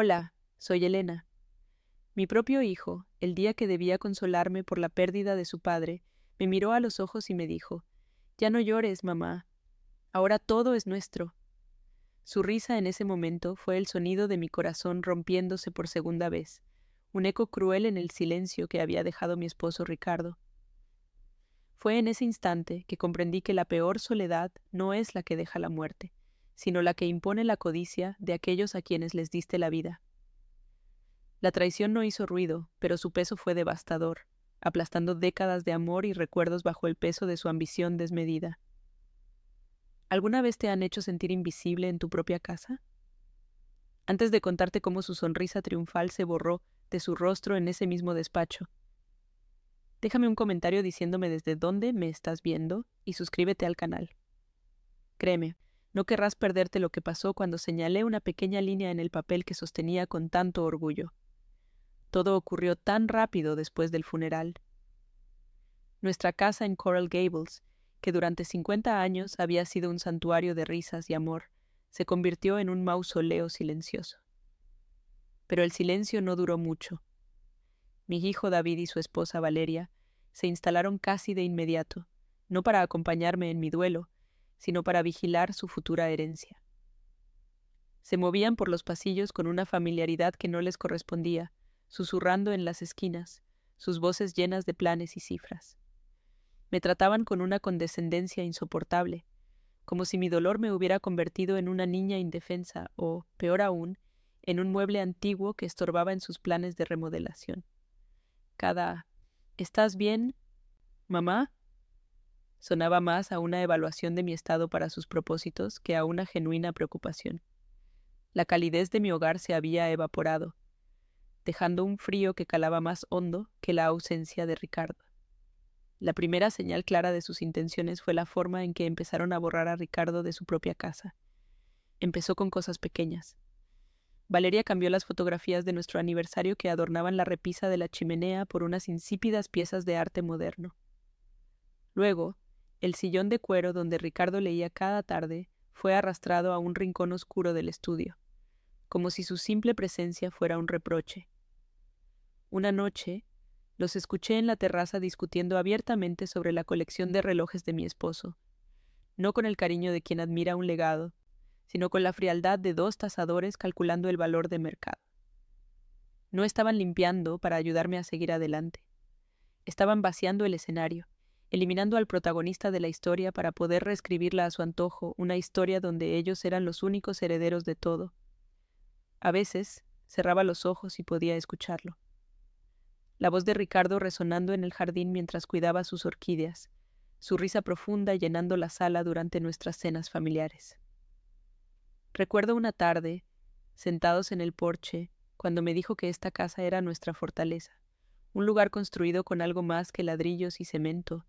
Hola, soy Elena. Mi propio hijo, el día que debía consolarme por la pérdida de su padre, me miró a los ojos y me dijo, «Ya no llores, mamá. Ahora todo es nuestro». Su risa en ese momento fue el sonido de mi corazón rompiéndose por segunda vez, un eco cruel en el silencio que había dejado mi esposo Ricardo. Fue en ese instante que comprendí que la peor soledad no es la que deja la muerte, sino la que impone la codicia de aquellos a quienes les diste la vida. La traición no hizo ruido, pero su peso fue devastador, aplastando décadas de amor y recuerdos bajo el peso de su ambición desmedida. ¿Alguna vez te han hecho sentir invisible en tu propia casa? Antes de contarte cómo su sonrisa triunfal se borró de su rostro en ese mismo despacho, déjame un comentario diciéndome desde dónde me estás viendo y suscríbete al canal. Créeme, no querrás perderte lo que pasó cuando señalé una pequeña línea en el papel que sostenía con tanto orgullo. Todo ocurrió tan rápido después del funeral. Nuestra casa en Coral Gables, que durante 50 años había sido un santuario de risas y amor, se convirtió en un mausoleo silencioso. Pero el silencio no duró mucho. Mi hijo David y su esposa Valeria se instalaron casi de inmediato, no para acompañarme en mi duelo, sino para vigilar su futura herencia. Se movían por los pasillos con una familiaridad que no les correspondía, susurrando en las esquinas, sus voces llenas de planes y cifras. Me trataban con una condescendencia insoportable, como si mi dolor me hubiera convertido en una niña indefensa o, peor aún, en un mueble antiguo que estorbaba en sus planes de remodelación. Cada «¿Estás bien, mamá?» sonaba más a una evaluación de mi estado para sus propósitos que a una genuina preocupación. La calidez de mi hogar se había evaporado, dejando un frío que calaba más hondo que la ausencia de Ricardo. La primera señal clara de sus intenciones fue la forma en que empezaron a borrar a Ricardo de su propia casa. Empezó con cosas pequeñas. Valeria cambió las fotografías de nuestro aniversario que adornaban la repisa de la chimenea por unas insípidas piezas de arte moderno. Luego, el sillón de cuero donde Ricardo leía cada tarde fue arrastrado a un rincón oscuro del estudio, como si su simple presencia fuera un reproche. Una noche, los escuché en la terraza discutiendo abiertamente sobre la colección de relojes de mi esposo, no con el cariño de quien admira un legado, sino con la frialdad de dos tasadores calculando el valor de mercado. No estaban limpiando para ayudarme a seguir adelante. Estaban vaciando el escenario, eliminando al protagonista de la historia para poder reescribirla a su antojo, una historia donde ellos eran los únicos herederos de todo. A veces, cerraba los ojos y podía escucharlo. La voz de Ricardo resonando en el jardín mientras cuidaba sus orquídeas, su risa profunda llenando la sala durante nuestras cenas familiares. Recuerdo una tarde, sentados en el porche, cuando me dijo que esta casa era nuestra fortaleza, un lugar construido con algo más que ladrillos y cemento.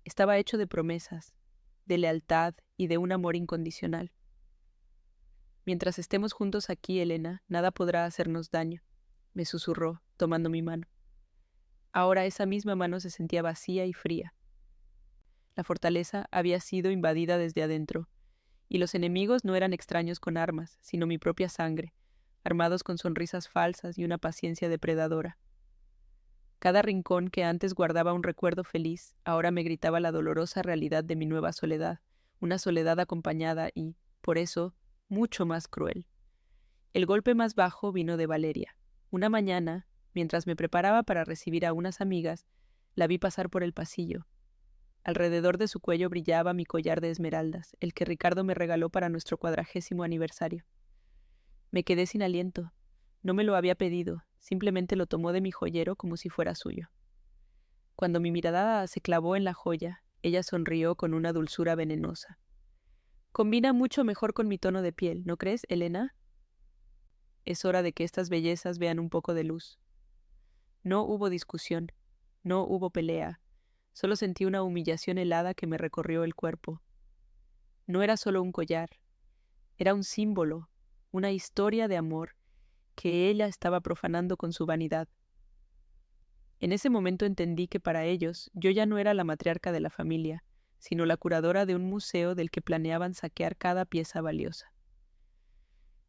Estaba hecho de promesas, de lealtad y de un amor incondicional. Mientras estemos juntos aquí, Elena, nada podrá hacernos daño, me susurró, tomando mi mano. Ahora esa misma mano se sentía vacía y fría. La fortaleza había sido invadida desde adentro, y los enemigos no eran extraños con armas, sino mi propia sangre, armados con sonrisas falsas y una paciencia depredadora. Cada rincón que antes guardaba un recuerdo feliz, ahora me gritaba la dolorosa realidad de mi nueva soledad, una soledad acompañada y, por eso, mucho más cruel. El golpe más bajo vino de Valeria. Una mañana, mientras me preparaba para recibir a unas amigas, la vi pasar por el pasillo. Alrededor de su cuello brillaba mi collar de esmeraldas, el que Ricardo me regaló para nuestro 40º aniversario. Me quedé sin aliento. No me lo había pedido, simplemente lo tomó de mi joyero como si fuera suyo. Cuando mi mirada se clavó en la joya, ella sonrió con una dulzura venenosa. Combina mucho mejor con mi tono de piel, ¿no crees, Elena? Es hora de que estas bellezas vean un poco de luz. No hubo discusión, no hubo pelea, solo sentí una humillación helada que me recorrió el cuerpo. No era solo un collar, era un símbolo, una historia de amor que ella estaba profanando con su vanidad. En ese momento entendí que para ellos yo ya no era la matriarca de la familia, sino la curadora de un museo del que planeaban saquear cada pieza valiosa.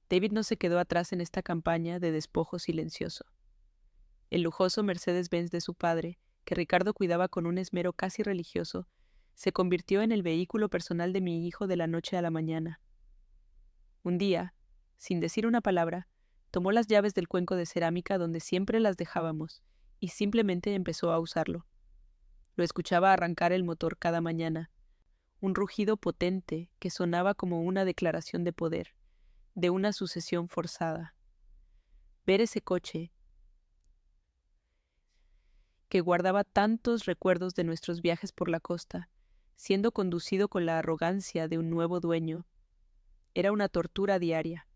David no se quedó atrás en esta campaña de despojo silencioso. El lujoso Mercedes-Benz de su padre, que Ricardo cuidaba con un esmero casi religioso, se convirtió en el vehículo personal de mi hijo de la noche a la mañana. Un día, sin decir una palabra, tomó las llaves del cuenco de cerámica donde siempre las dejábamos y simplemente empezó a usarlo. Lo escuchaba arrancar el motor cada mañana, un rugido potente que sonaba como una declaración de poder, de una sucesión forzada. Ver ese coche, que guardaba tantos recuerdos de nuestros viajes por la costa, siendo conducido con la arrogancia de un nuevo dueño, era una tortura diaria.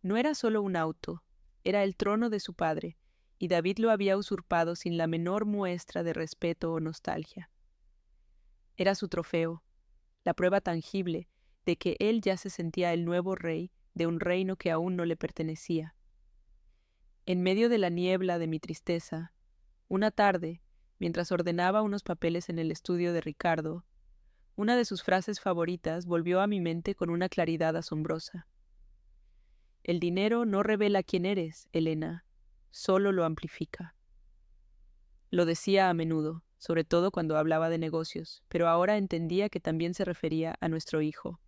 No era solo un auto, era el trono de su padre, y David lo había usurpado sin la menor muestra de respeto o nostalgia. Era su trofeo, la prueba tangible de que él ya se sentía el nuevo rey de un reino que aún no le pertenecía. En medio de la niebla de mi tristeza, una tarde, mientras ordenaba unos papeles en el estudio de Ricardo, una de sus frases favoritas volvió a mi mente con una claridad asombrosa. El dinero no revela quién eres, Elena, solo lo amplifica. Lo decía a menudo, sobre todo cuando hablaba de negocios, pero ahora entendía que también se refería a nuestro hijo.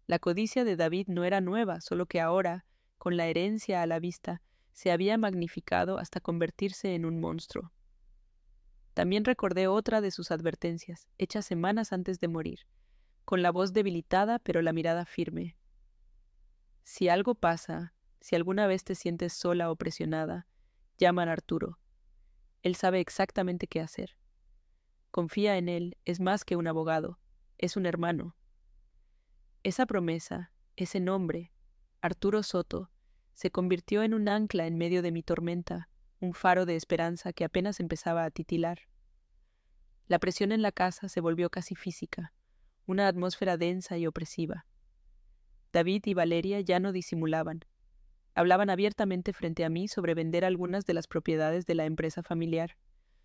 La codicia de David no era nueva, solo que ahora, con la herencia a la vista, se había magnificado hasta convertirse en un monstruo. También recordé otra de sus advertencias, hecha semanas antes de morir, con la voz debilitada pero la mirada firme. Si algo pasa, si alguna vez te sientes sola o presionada, llama a Arturo. Él sabe exactamente qué hacer. Confía en él, es más que un abogado, es un hermano. Esa promesa, ese nombre, Arturo Soto, se convirtió en un ancla en medio de mi tormenta, un faro de esperanza que apenas empezaba a titilar. La presión en la casa se volvió casi física, una atmósfera densa y opresiva. David y Valeria ya no disimulaban. Hablaban abiertamente frente a mí sobre vender algunas de las propiedades de la empresa familiar,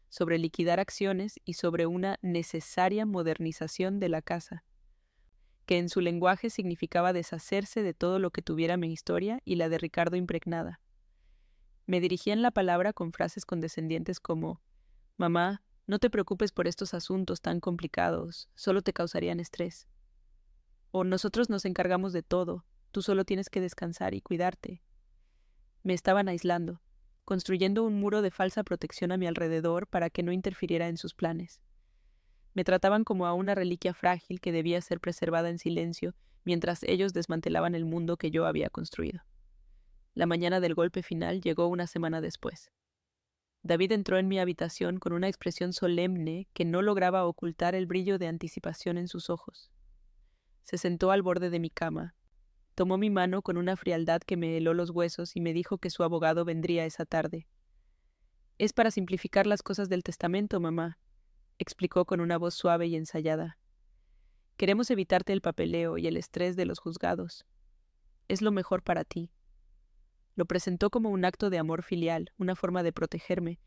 sobre liquidar acciones y sobre una necesaria modernización de la casa, que en su lenguaje significaba deshacerse de todo lo que tuviera mi historia y la de Ricardo impregnada. Me dirigían la palabra con frases condescendientes como: «Mamá, no te preocupes por estos asuntos tan complicados, solo te causarían estrés». O «Nosotros nos encargamos de todo, tú solo tienes que descansar y cuidarte». Me estaban aislando, construyendo un muro de falsa protección a mi alrededor para que no interfiriera en sus planes. Me trataban como a una reliquia frágil que debía ser preservada en silencio mientras ellos desmantelaban el mundo que yo había construido. La mañana del golpe final llegó una semana después. David entró en mi habitación con una expresión solemne que no lograba ocultar el brillo de anticipación en sus ojos. Se sentó al borde de mi cama, tomó mi mano con una frialdad que me heló los huesos y me dijo que su abogado vendría esa tarde. «Es para simplificar las cosas del testamento, mamá», explicó con una voz suave y ensayada. «Queremos evitarte el papeleo y el estrés de los juzgados. Es lo mejor para ti». Lo presentó como un acto de amor filial, una forma de protegerme,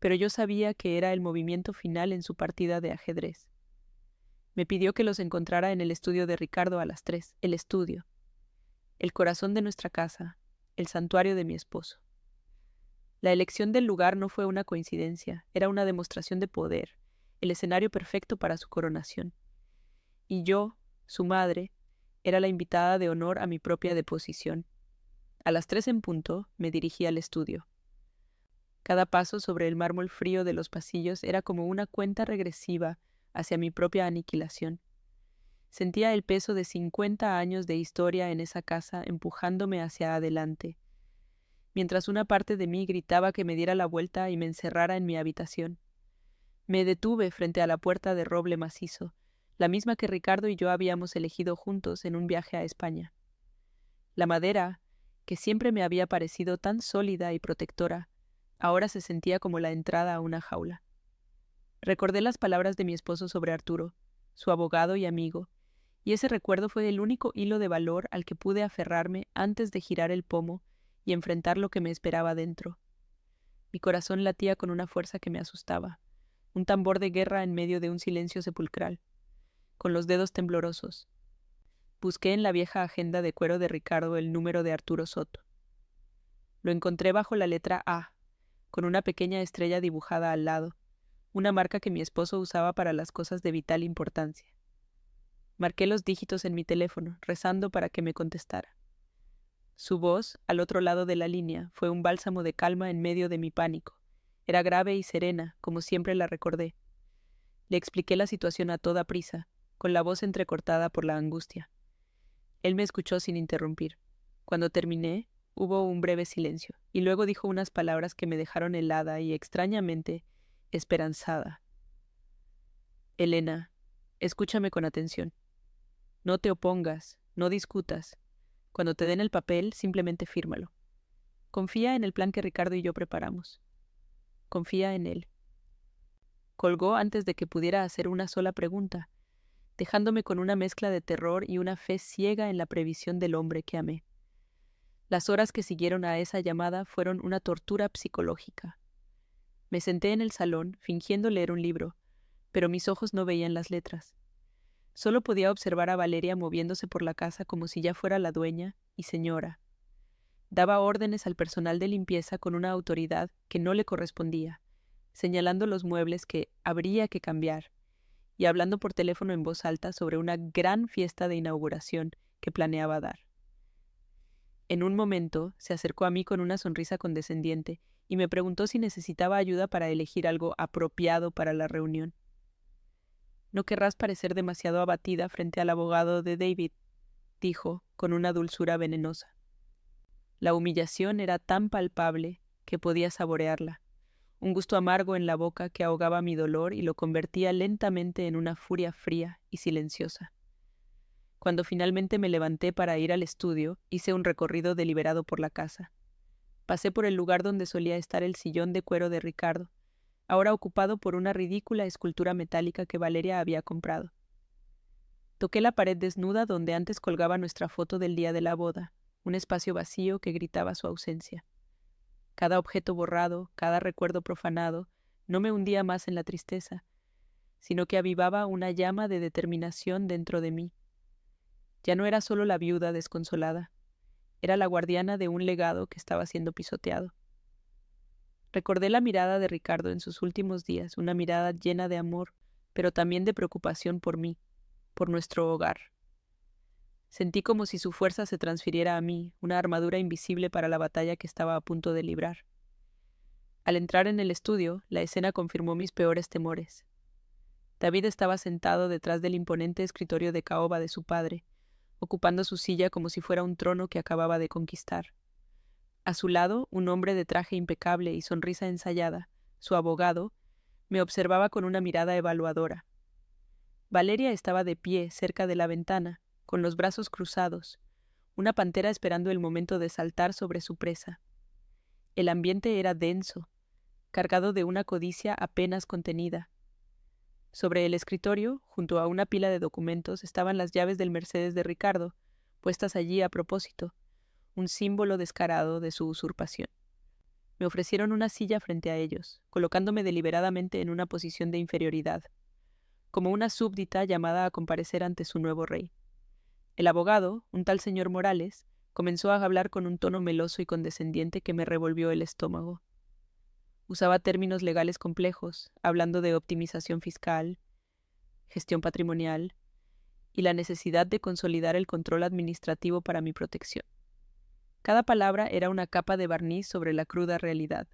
pero yo sabía que era el movimiento final en su partida de ajedrez. Me pidió que los encontrara en el estudio de Ricardo a las 3, el estudio, el corazón de nuestra casa, el santuario de mi esposo. La elección del lugar no fue una coincidencia, era una demostración de poder, el escenario perfecto para su coronación. Y yo, su madre, era la invitada de honor a mi propia deposición. A las 3 en punto me dirigí al estudio. Cada paso sobre el mármol frío de los pasillos era como una cuenta regresiva hacia mi propia aniquilación. Sentía el peso de 50 años de historia en esa casa empujándome hacia adelante, mientras una parte de mí gritaba que me diera la vuelta y me encerrara en mi habitación. Me detuve frente a la puerta de roble macizo, la misma que Ricardo y yo habíamos elegido juntos en un viaje a España. La madera, que siempre me había parecido tan sólida y protectora, ahora se sentía como la entrada a una jaula. Recordé las palabras de mi esposo sobre Arturo, su abogado y amigo, y ese recuerdo fue el único hilo de valor al que pude aferrarme antes de girar el pomo y enfrentar lo que me esperaba dentro. Mi corazón latía con una fuerza que me asustaba, un tambor de guerra en medio de un silencio sepulcral, con los dedos temblorosos. Busqué en la vieja agenda de cuero de Ricardo el número de Arturo Soto. Lo encontré bajo la letra A, con una pequeña estrella dibujada al lado, una marca que mi esposo usaba para las cosas de vital importancia. Marqué los dígitos en mi teléfono, rezando para que me contestara. Su voz, al otro lado de la línea, fue un bálsamo de calma en medio de mi pánico. Era grave y serena, como siempre la recordé. Le expliqué la situación a toda prisa, con la voz entrecortada por la angustia. Él me escuchó sin interrumpir. Cuando terminé, hubo un breve silencio, y luego dijo unas palabras que me dejaron helada y, extrañamente, esperanzada. Elena, escúchame con atención. No te opongas, no discutas. Cuando te den el papel, simplemente fírmalo. Confía en el plan que Ricardo y yo preparamos. Confía en él. Colgó antes de que pudiera hacer una sola pregunta, dejándome con una mezcla de terror y una fe ciega en la previsión del hombre que amé. Las horas que siguieron a esa llamada fueron una tortura psicológica. Me senté en el salón, fingiendo leer un libro, pero mis ojos no veían las letras. Solo podía observar a Valeria moviéndose por la casa como si ya fuera la dueña y señora. Daba órdenes al personal de limpieza con una autoridad que no le correspondía, señalando los muebles que habría que cambiar, y hablando por teléfono en voz alta sobre una gran fiesta de inauguración que planeaba dar. En un momento se acercó a mí con una sonrisa condescendiente y me preguntó si necesitaba ayuda para elegir algo apropiado para la reunión. No querrás parecer demasiado abatida frente al abogado de David, dijo, con una dulzura venenosa. La humillación era tan palpable que podía saborearla, un gusto amargo en la boca que ahogaba mi dolor y lo convertía lentamente en una furia fría y silenciosa. Cuando finalmente me levanté para ir al estudio, hice un recorrido deliberado por la casa. Pasé por el lugar donde solía estar el sillón de cuero de Ricardo, ahora ocupado por una ridícula escultura metálica que Valeria había comprado. Toqué la pared desnuda donde antes colgaba nuestra foto del día de la boda, un espacio vacío que gritaba su ausencia. Cada objeto borrado, cada recuerdo profanado, no me hundía más en la tristeza, sino que avivaba una llama de determinación dentro de mí. Ya no era solo la viuda desconsolada, era la guardiana de un legado que estaba siendo pisoteado. Recordé la mirada de Ricardo en sus últimos días, una mirada llena de amor, pero también de preocupación por mí, por nuestro hogar. Sentí como si su fuerza se transfiriera a mí, una armadura invisible para la batalla que estaba a punto de librar. Al entrar en el estudio, la escena confirmó mis peores temores. David estaba sentado detrás del imponente escritorio de caoba de su padre, ocupando su silla como si fuera un trono que acababa de conquistar. A su lado, un hombre de traje impecable y sonrisa ensayada, su abogado, me observaba con una mirada evaluadora. Valeria estaba de pie cerca de la ventana, con los brazos cruzados, una pantera esperando el momento de saltar sobre su presa. El ambiente era denso, cargado de una codicia apenas contenida. Sobre el escritorio, junto a una pila de documentos, estaban las llaves del Mercedes de Ricardo, puestas allí a propósito, un símbolo descarado de su usurpación. Me ofrecieron una silla frente a ellos, colocándome deliberadamente en una posición de inferioridad, como una súbdita llamada a comparecer ante su nuevo rey. El abogado, un tal señor Morales, comenzó a hablar con un tono meloso y condescendiente que me revolvió el estómago. Usaba términos legales complejos, hablando de optimización fiscal, gestión patrimonial y la necesidad de consolidar el control administrativo para mi protección. Cada palabra era una capa de barniz sobre la cruda realidad.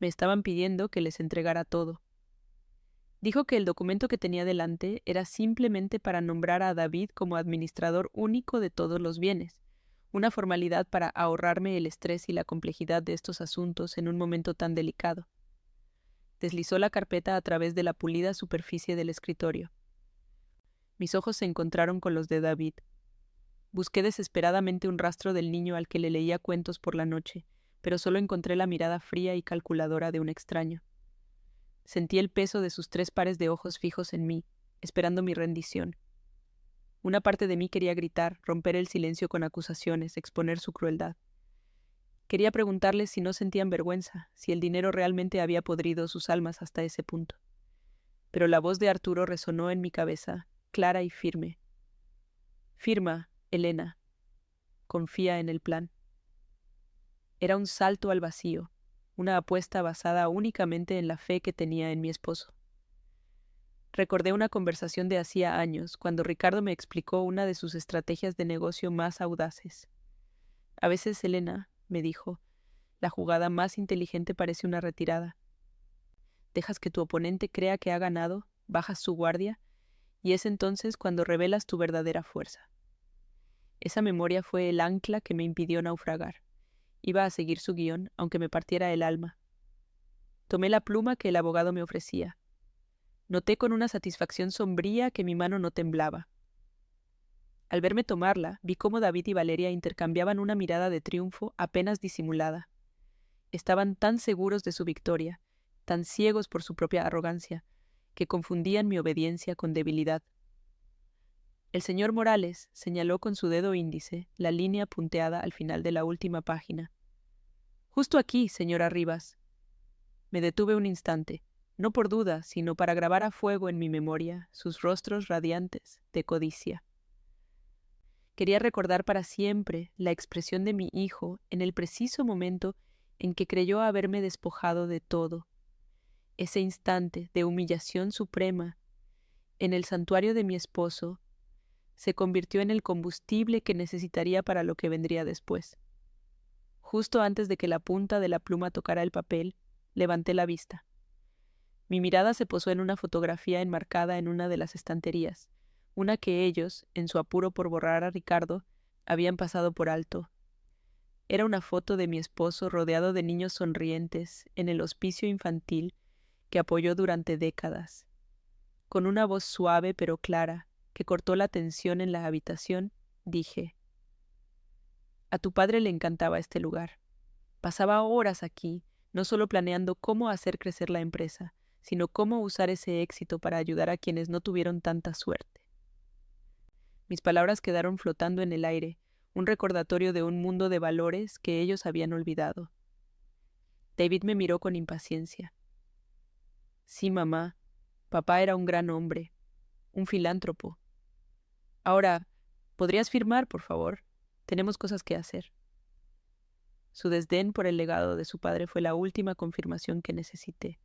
Me estaban pidiendo que les entregara todo. Dijo que el documento que tenía delante era simplemente para nombrar a David como administrador único de todos los bienes, una formalidad para ahorrarme el estrés y la complejidad de estos asuntos en un momento tan delicado. Deslizó la carpeta a través de la pulida superficie del escritorio. Mis ojos se encontraron con los de David. Busqué desesperadamente un rastro del niño al que le leía cuentos por la noche, pero solo encontré la mirada fría y calculadora de un extraño. Sentí el peso de sus 3 pares de ojos fijos en mí, esperando mi rendición. Una parte de mí quería gritar, romper el silencio con acusaciones, exponer su crueldad. Quería preguntarles si no sentían vergüenza, si el dinero realmente había podrido sus almas hasta ese punto. Pero la voz de Arturo resonó en mi cabeza, clara y firme. Firma, Elena. Confía en el plan. Era un salto al vacío, una apuesta basada únicamente en la fe que tenía en mi esposo. Recordé una conversación de hacía años, cuando Ricardo me explicó una de sus estrategias de negocio más audaces. A veces, Elena, me dijo, la jugada más inteligente parece una retirada. Dejas que tu oponente crea que ha ganado, bajas su guardia, y es entonces cuando revelas tu verdadera fuerza. Esa memoria fue el ancla que me impidió naufragar. Iba a seguir su guión, aunque me partiera el alma. Tomé la pluma que el abogado me ofrecía. Noté con una satisfacción sombría que mi mano no temblaba. Al verme tomarla, vi cómo David y Valeria intercambiaban una mirada de triunfo apenas disimulada. Estaban tan seguros de su victoria, tan ciegos por su propia arrogancia, que confundían mi obediencia con debilidad. El señor Morales señaló con su dedo índice la línea punteada al final de la última página. «Justo aquí, señora Rivas». Me detuve un instante, no por duda, sino para grabar a fuego en mi memoria sus rostros radiantes de codicia. Quería recordar para siempre la expresión de mi hijo en el preciso momento en que creyó haberme despojado de todo. Ese instante de humillación suprema, en el santuario de mi esposo, se convirtió en el combustible que necesitaría para lo que vendría después. Justo antes de que la punta de la pluma tocara el papel, levanté la vista. Mi mirada se posó en una fotografía enmarcada en una de las estanterías, una que ellos, en su apuro por borrar a Ricardo, habían pasado por alto. Era una foto de mi esposo rodeado de niños sonrientes en el hospicio infantil que apoyó durante décadas. Con una voz suave pero clara, que cortó la tensión en la habitación, dije: «A tu padre le encantaba este lugar. Pasaba horas aquí, no solo planeando cómo hacer crecer la empresa, sino cómo usar ese éxito para ayudar a quienes no tuvieron tanta suerte». Mis palabras quedaron flotando en el aire, un recordatorio de un mundo de valores que ellos habían olvidado. David me miró con impaciencia. «Sí, mamá, papá era un gran hombre, un filántropo. Ahora, ¿podrías firmar, por favor? Tenemos cosas que hacer». Su desdén por el legado de su padre fue la última confirmación que necesité.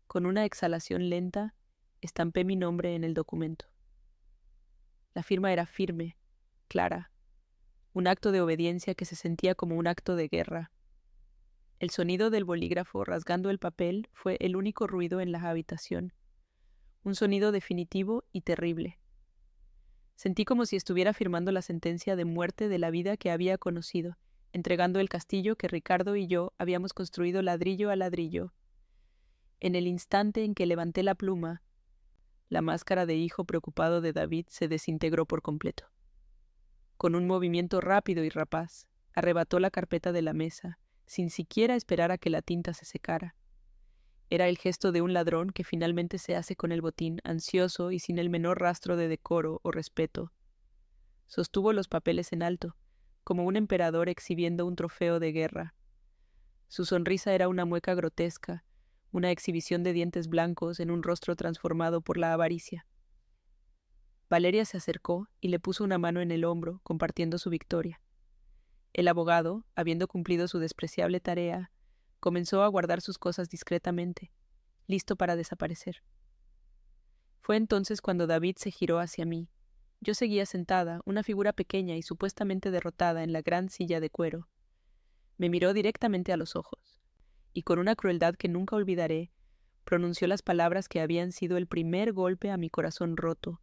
Con una exhalación lenta, estampé mi nombre en el documento. La firma era firme, clara, un acto de obediencia que se sentía como un acto de guerra. El sonido del bolígrafo rasgando el papel fue el único ruido en la habitación, un sonido definitivo y terrible. Sentí como si estuviera firmando la sentencia de muerte de la vida que había conocido, entregando el castillo que Ricardo y yo habíamos construido ladrillo a ladrillo. En el instante en que levanté la pluma, la máscara de hijo preocupado de David se desintegró por completo. Con un movimiento rápido y rapaz, arrebató la carpeta de la mesa, sin siquiera esperar a que la tinta se secara. Era el gesto de un ladrón que finalmente se hace con el botín, ansioso y sin el menor rastro de decoro o respeto. Sostuvo los papeles en alto, como un emperador exhibiendo un trofeo de guerra. Su sonrisa era una mueca grotesca, una exhibición de dientes blancos en un rostro transformado por la avaricia. Valeria se acercó y le puso una mano en el hombro, compartiendo su victoria. El abogado, habiendo cumplido su despreciable tarea, comenzó a guardar sus cosas discretamente, listo para desaparecer. Fue entonces cuando David se giró hacia mí. Yo seguía sentada, una figura pequeña y supuestamente derrotada en la gran silla de cuero. Me miró directamente a los ojos, y con una crueldad que nunca olvidaré, pronunció las palabras que habían sido el primer golpe a mi corazón roto.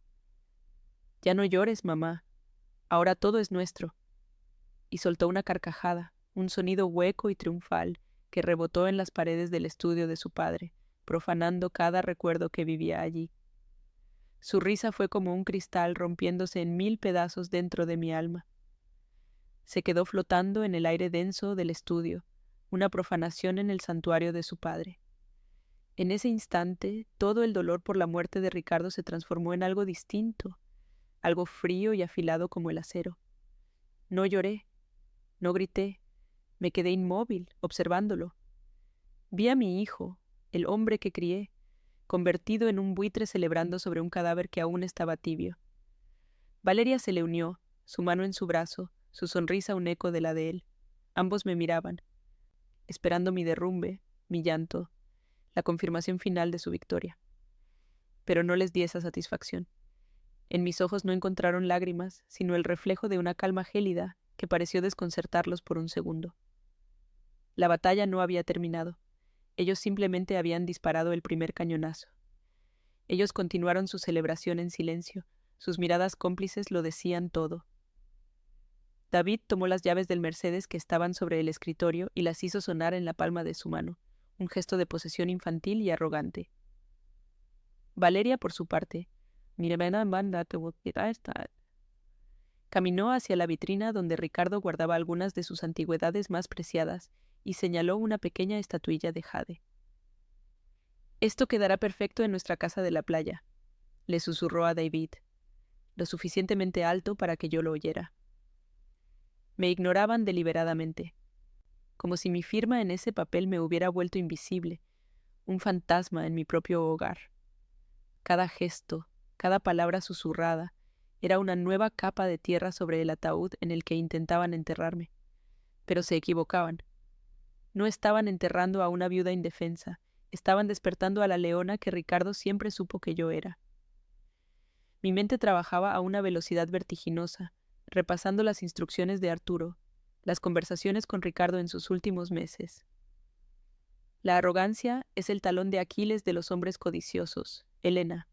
«Ya no llores, mamá. Ahora todo es nuestro». Y soltó una carcajada, un sonido hueco y triunfal que rebotó en las paredes del estudio de su padre, profanando cada recuerdo que vivía allí. Su risa fue como un cristal rompiéndose en 1000 pedazos dentro de mi alma. Se quedó flotando en el aire denso del estudio, una profanación en el santuario de su padre. En ese instante, todo el dolor por la muerte de Ricardo se transformó en algo distinto, algo frío y afilado como el acero. No lloré, no grité, me quedé inmóvil, observándolo. Vi a mi hijo, el hombre que crié, convertido en un buitre celebrando sobre un cadáver que aún estaba tibio. Valeria se le unió, su mano en su brazo, su sonrisa un eco de la de él. Ambos me miraban, esperando mi derrumbe, mi llanto, la confirmación final de su victoria. Pero no les di esa satisfacción. En mis ojos no encontraron lágrimas, sino el reflejo de una calma gélida que pareció desconcertarlos por un segundo. La batalla no había terminado. Ellos simplemente habían disparado el primer cañonazo. Ellos continuaron su celebración en silencio. Sus miradas cómplices lo decían todo. David tomó las llaves del Mercedes que estaban sobre el escritorio y las hizo sonar en la palma de su mano, un gesto de posesión infantil y arrogante. Valeria, por su parte, caminó hacia la vitrina donde Ricardo guardaba algunas de sus antigüedades más preciadas y señaló una pequeña estatuilla de jade. «Esto quedará perfecto en nuestra casa de la playa», le susurró a David, lo suficientemente alto para que yo lo oyera. Me ignoraban deliberadamente, como si mi firma en ese papel me hubiera vuelto invisible, un fantasma en mi propio hogar. Cada gesto, cada palabra susurrada, era una nueva capa de tierra sobre el ataúd en el que intentaban enterrarme. Pero se equivocaban. No estaban enterrando a una viuda indefensa, estaban despertando a la leona que Ricardo siempre supo que yo era. Mi mente trabajaba a una velocidad vertiginosa, repasando las instrucciones de Arturo, las conversaciones con Ricardo en sus últimos meses. La arrogancia es el talón de Aquiles de los hombres codiciosos, Elena.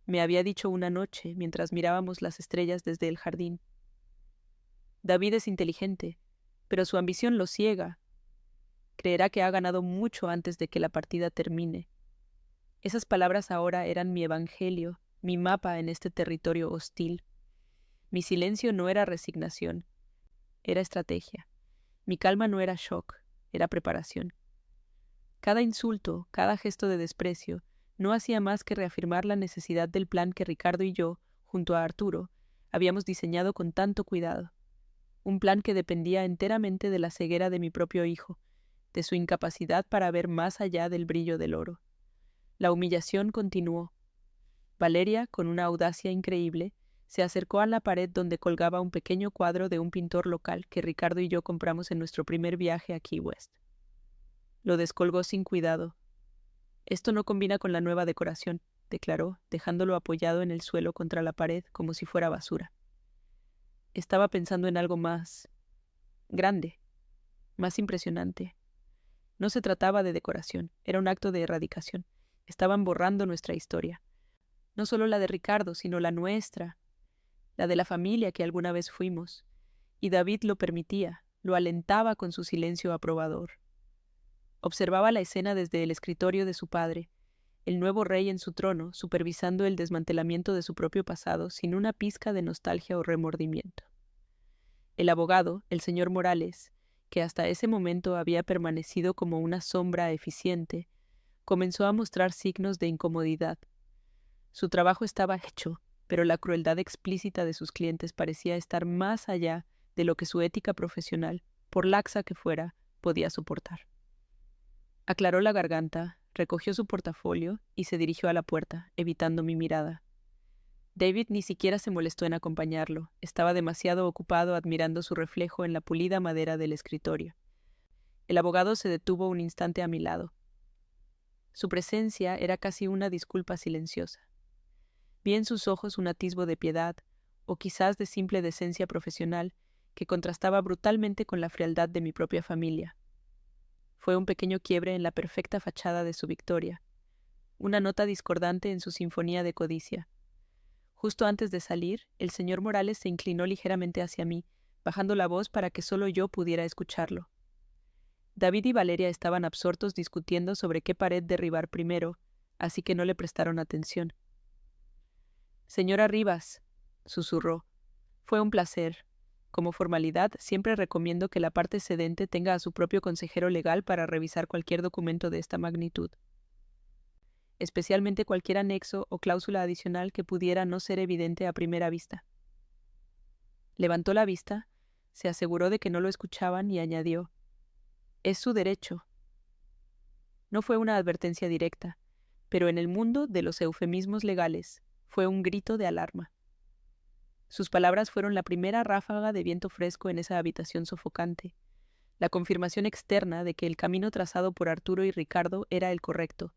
Me había dicho una noche mientras mirábamos las estrellas desde el jardín. David es inteligente, pero su ambición lo ciega. Creerá que ha ganado mucho antes de que la partida termine. Esas palabras ahora eran mi evangelio, mi mapa en este territorio hostil. Mi silencio no era resignación, era estrategia. Mi calma no era shock, era preparación. Cada insulto, cada gesto de desprecio, no hacía más que reafirmar la necesidad del plan que Ricardo y yo, junto a Arturo, habíamos diseñado con tanto cuidado. Un plan que dependía enteramente de la ceguera de mi propio hijo, de su incapacidad para ver más allá del brillo del oro. La humillación continuó. Valeria, con una audacia increíble, se acercó a la pared donde colgaba un pequeño cuadro de un pintor local que Ricardo y yo compramos en nuestro primer viaje a Key West. Lo descolgó sin cuidado. «Esto no combina con la nueva decoración», declaró, dejándolo apoyado en el suelo contra la pared como si fuera basura. Estaba pensando en algo más grande, más impresionante. No se trataba de decoración, era un acto de erradicación. Estaban borrando nuestra historia. No solo la de Ricardo, sino la nuestra, la de la familia que alguna vez fuimos. Y David lo permitía, lo alentaba con su silencio aprobador. Observaba la escena desde el escritorio de su padre, el nuevo rey en su trono, supervisando el desmantelamiento de su propio pasado sin una pizca de nostalgia o remordimiento. El abogado, el señor Morales, que hasta ese momento había permanecido como una sombra eficiente, comenzó a mostrar signos de incomodidad. Su trabajo estaba hecho, pero la crueldad explícita de sus clientes parecía estar más allá de lo que su ética profesional, por laxa que fuera, podía soportar. Aclaró la garganta, recogió su portafolio y se dirigió a la puerta, evitando mi mirada. David ni siquiera se molestó en acompañarlo, estaba demasiado ocupado admirando su reflejo en la pulida madera del escritorio. El abogado se detuvo un instante a mi lado. Su presencia era casi una disculpa silenciosa. Vi en sus ojos un atisbo de piedad, o quizás de simple decencia profesional, que contrastaba brutalmente con la frialdad de mi propia familia. Fue un pequeño quiebre en la perfecta fachada de su victoria, una nota discordante en su sinfonía de codicia. Justo antes de salir, el señor Morales se inclinó ligeramente hacia mí, bajando la voz para que solo yo pudiera escucharlo. David y Valeria estaban absortos discutiendo sobre qué pared derribar primero, así que no le prestaron atención. «Señora Rivas», susurró, «fue un placer. Como formalidad, siempre recomiendo que la parte cedente tenga a su propio consejero legal para revisar cualquier documento de esta magnitud, especialmente cualquier anexo o cláusula adicional que pudiera no ser evidente a primera vista». Levantó la vista, se aseguró de que no lo escuchaban y añadió, «Es su derecho». No fue una advertencia directa, pero en el mundo de los eufemismos legales fue un grito de alarma. Sus palabras fueron la primera ráfaga de viento fresco en esa habitación sofocante, la confirmación externa de que el camino trazado por Arturo y Ricardo era el correcto.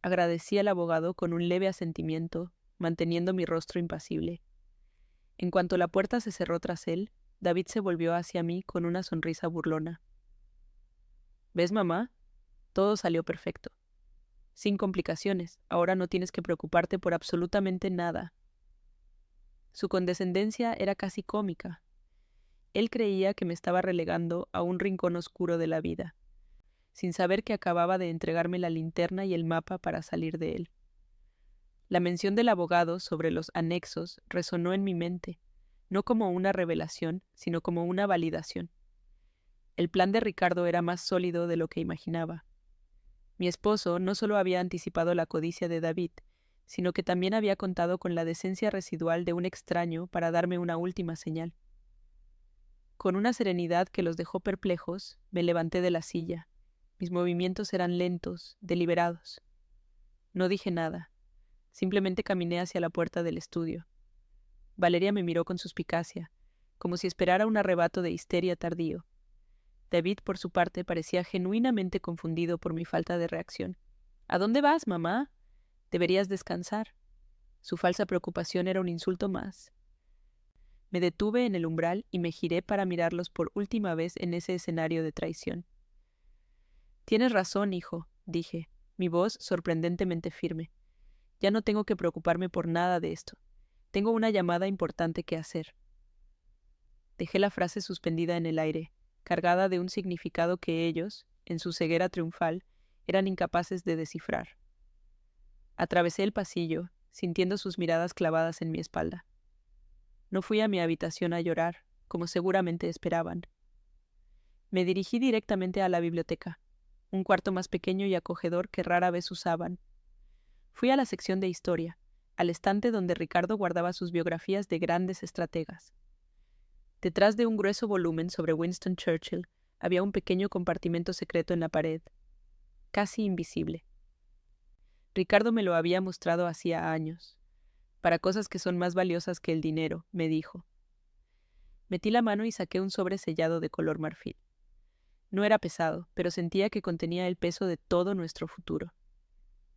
Agradecí al abogado con un leve asentimiento, manteniendo mi rostro impasible. En cuanto la puerta se cerró tras él, David se volvió hacia mí con una sonrisa burlona. ¿Ves, mamá? Todo salió perfecto. Sin complicaciones, ahora no tienes que preocuparte por absolutamente nada. Su condescendencia era casi cómica. Él creía que me estaba relegando a un rincón oscuro de la vida, sin saber que acababa de entregarme la linterna y el mapa para salir de él. La mención del abogado sobre los anexos resonó en mi mente, no como una revelación, sino como una validación. El plan de Ricardo era más sólido de lo que imaginaba. Mi esposo no solo había anticipado la codicia de David, sino que también había contado con la decencia residual de un extraño para darme una última señal. Con una serenidad que los dejó perplejos, me levanté de la silla. Mis movimientos eran lentos, deliberados. No dije nada. Simplemente caminé hacia la puerta del estudio. Valeria me miró con suspicacia, como si esperara un arrebato de histeria tardío. David, por su parte, parecía genuinamente confundido por mi falta de reacción. ¿A dónde vas, mamá? Deberías descansar. Su falsa preocupación era un insulto más. Me detuve en el umbral y me giré para mirarlos por última vez en ese escenario de traición. Tienes razón, hijo, dije, mi voz sorprendentemente firme. Ya no tengo que preocuparme por nada de esto. Tengo una llamada importante que hacer. Dejé la frase suspendida en el aire, cargada de un significado que ellos, en su ceguera triunfal, eran incapaces de descifrar. Atravesé el pasillo, sintiendo sus miradas clavadas en mi espalda. No fui a mi habitación a llorar, como seguramente esperaban. Me dirigí directamente a la biblioteca, un cuarto más pequeño y acogedor que rara vez usaban. Fui a la sección de historia, al estante donde Ricardo guardaba sus biografías de grandes estrategas. Detrás de un grueso volumen sobre Winston Churchill había un pequeño compartimento secreto en la pared, casi invisible. Ricardo me lo había mostrado hacía años. Para cosas que son más valiosas que el dinero, me dijo. Metí la mano y saqué un sobre sellado de color marfil. No era pesado, pero sentía que contenía el peso de todo nuestro futuro.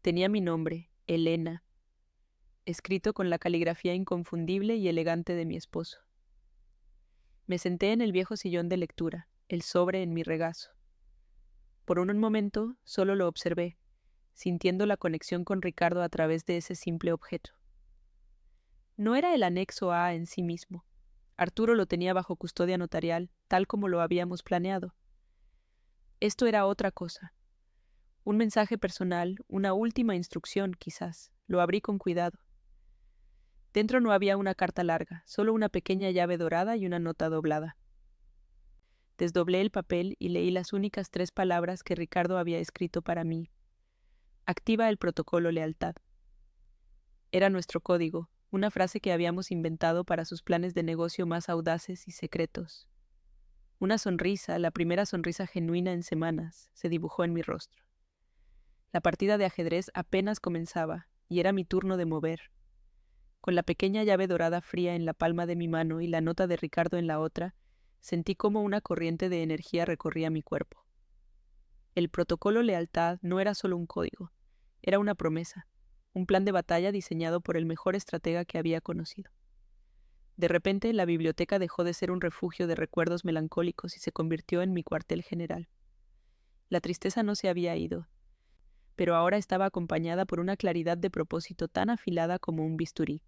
Tenía mi nombre, Elena, escrito con la caligrafía inconfundible y elegante de mi esposo. Me senté en el viejo sillón de lectura, el sobre en mi regazo. Por un momento solo lo observé, sintiendo la conexión con Ricardo a través de ese simple objeto. No era el anexo A en sí mismo. Arturo lo tenía bajo custodia notarial, tal como lo habíamos planeado. Esto era otra cosa. Un mensaje personal, una última instrucción, quizás. Lo abrí con cuidado. Dentro no había una carta larga, solo una pequeña llave dorada y una nota doblada. Desdoblé el papel y leí las únicas 3 palabras que Ricardo había escrito para mí. Activa el protocolo lealtad. Era nuestro código, una frase que habíamos inventado para sus planes de negocio más audaces y secretos. Una sonrisa, la primera sonrisa genuina en semanas, se dibujó en mi rostro. La partida de ajedrez apenas comenzaba, y era mi turno de mover. Con la pequeña llave dorada fría en la palma de mi mano y la nota de Ricardo en la otra, sentí como una corriente de energía recorría mi cuerpo. El protocolo lealtad no era solo un código, era una promesa, un plan de batalla diseñado por el mejor estratega que había conocido. De repente, la biblioteca dejó de ser un refugio de recuerdos melancólicos y se convirtió en mi cuartel general. La tristeza no se había ido, pero ahora estaba acompañada por una claridad de propósito tan afilada como un bisturí.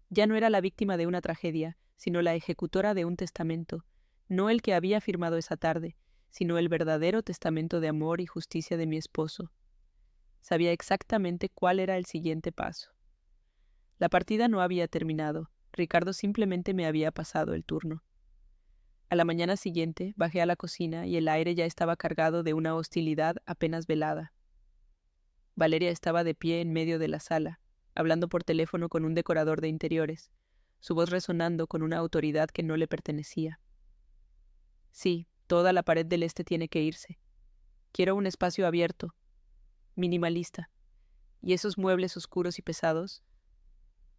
Ya no era la víctima de una tragedia, sino la ejecutora de un testamento, no el que había firmado esa tarde, sino el verdadero testamento de amor y justicia de mi esposo. Sabía exactamente cuál era el siguiente paso. La partida no había terminado, Ricardo simplemente me había pasado el turno. A la mañana siguiente bajé a la cocina y el aire ya estaba cargado de una hostilidad apenas velada. Valeria estaba de pie en medio de la sala, hablando por teléfono con un decorador de interiores, su voz resonando con una autoridad que no le pertenecía. Sí, toda la pared del este tiene que irse. Quiero un espacio abierto, minimalista. ¿Y esos muebles oscuros y pesados?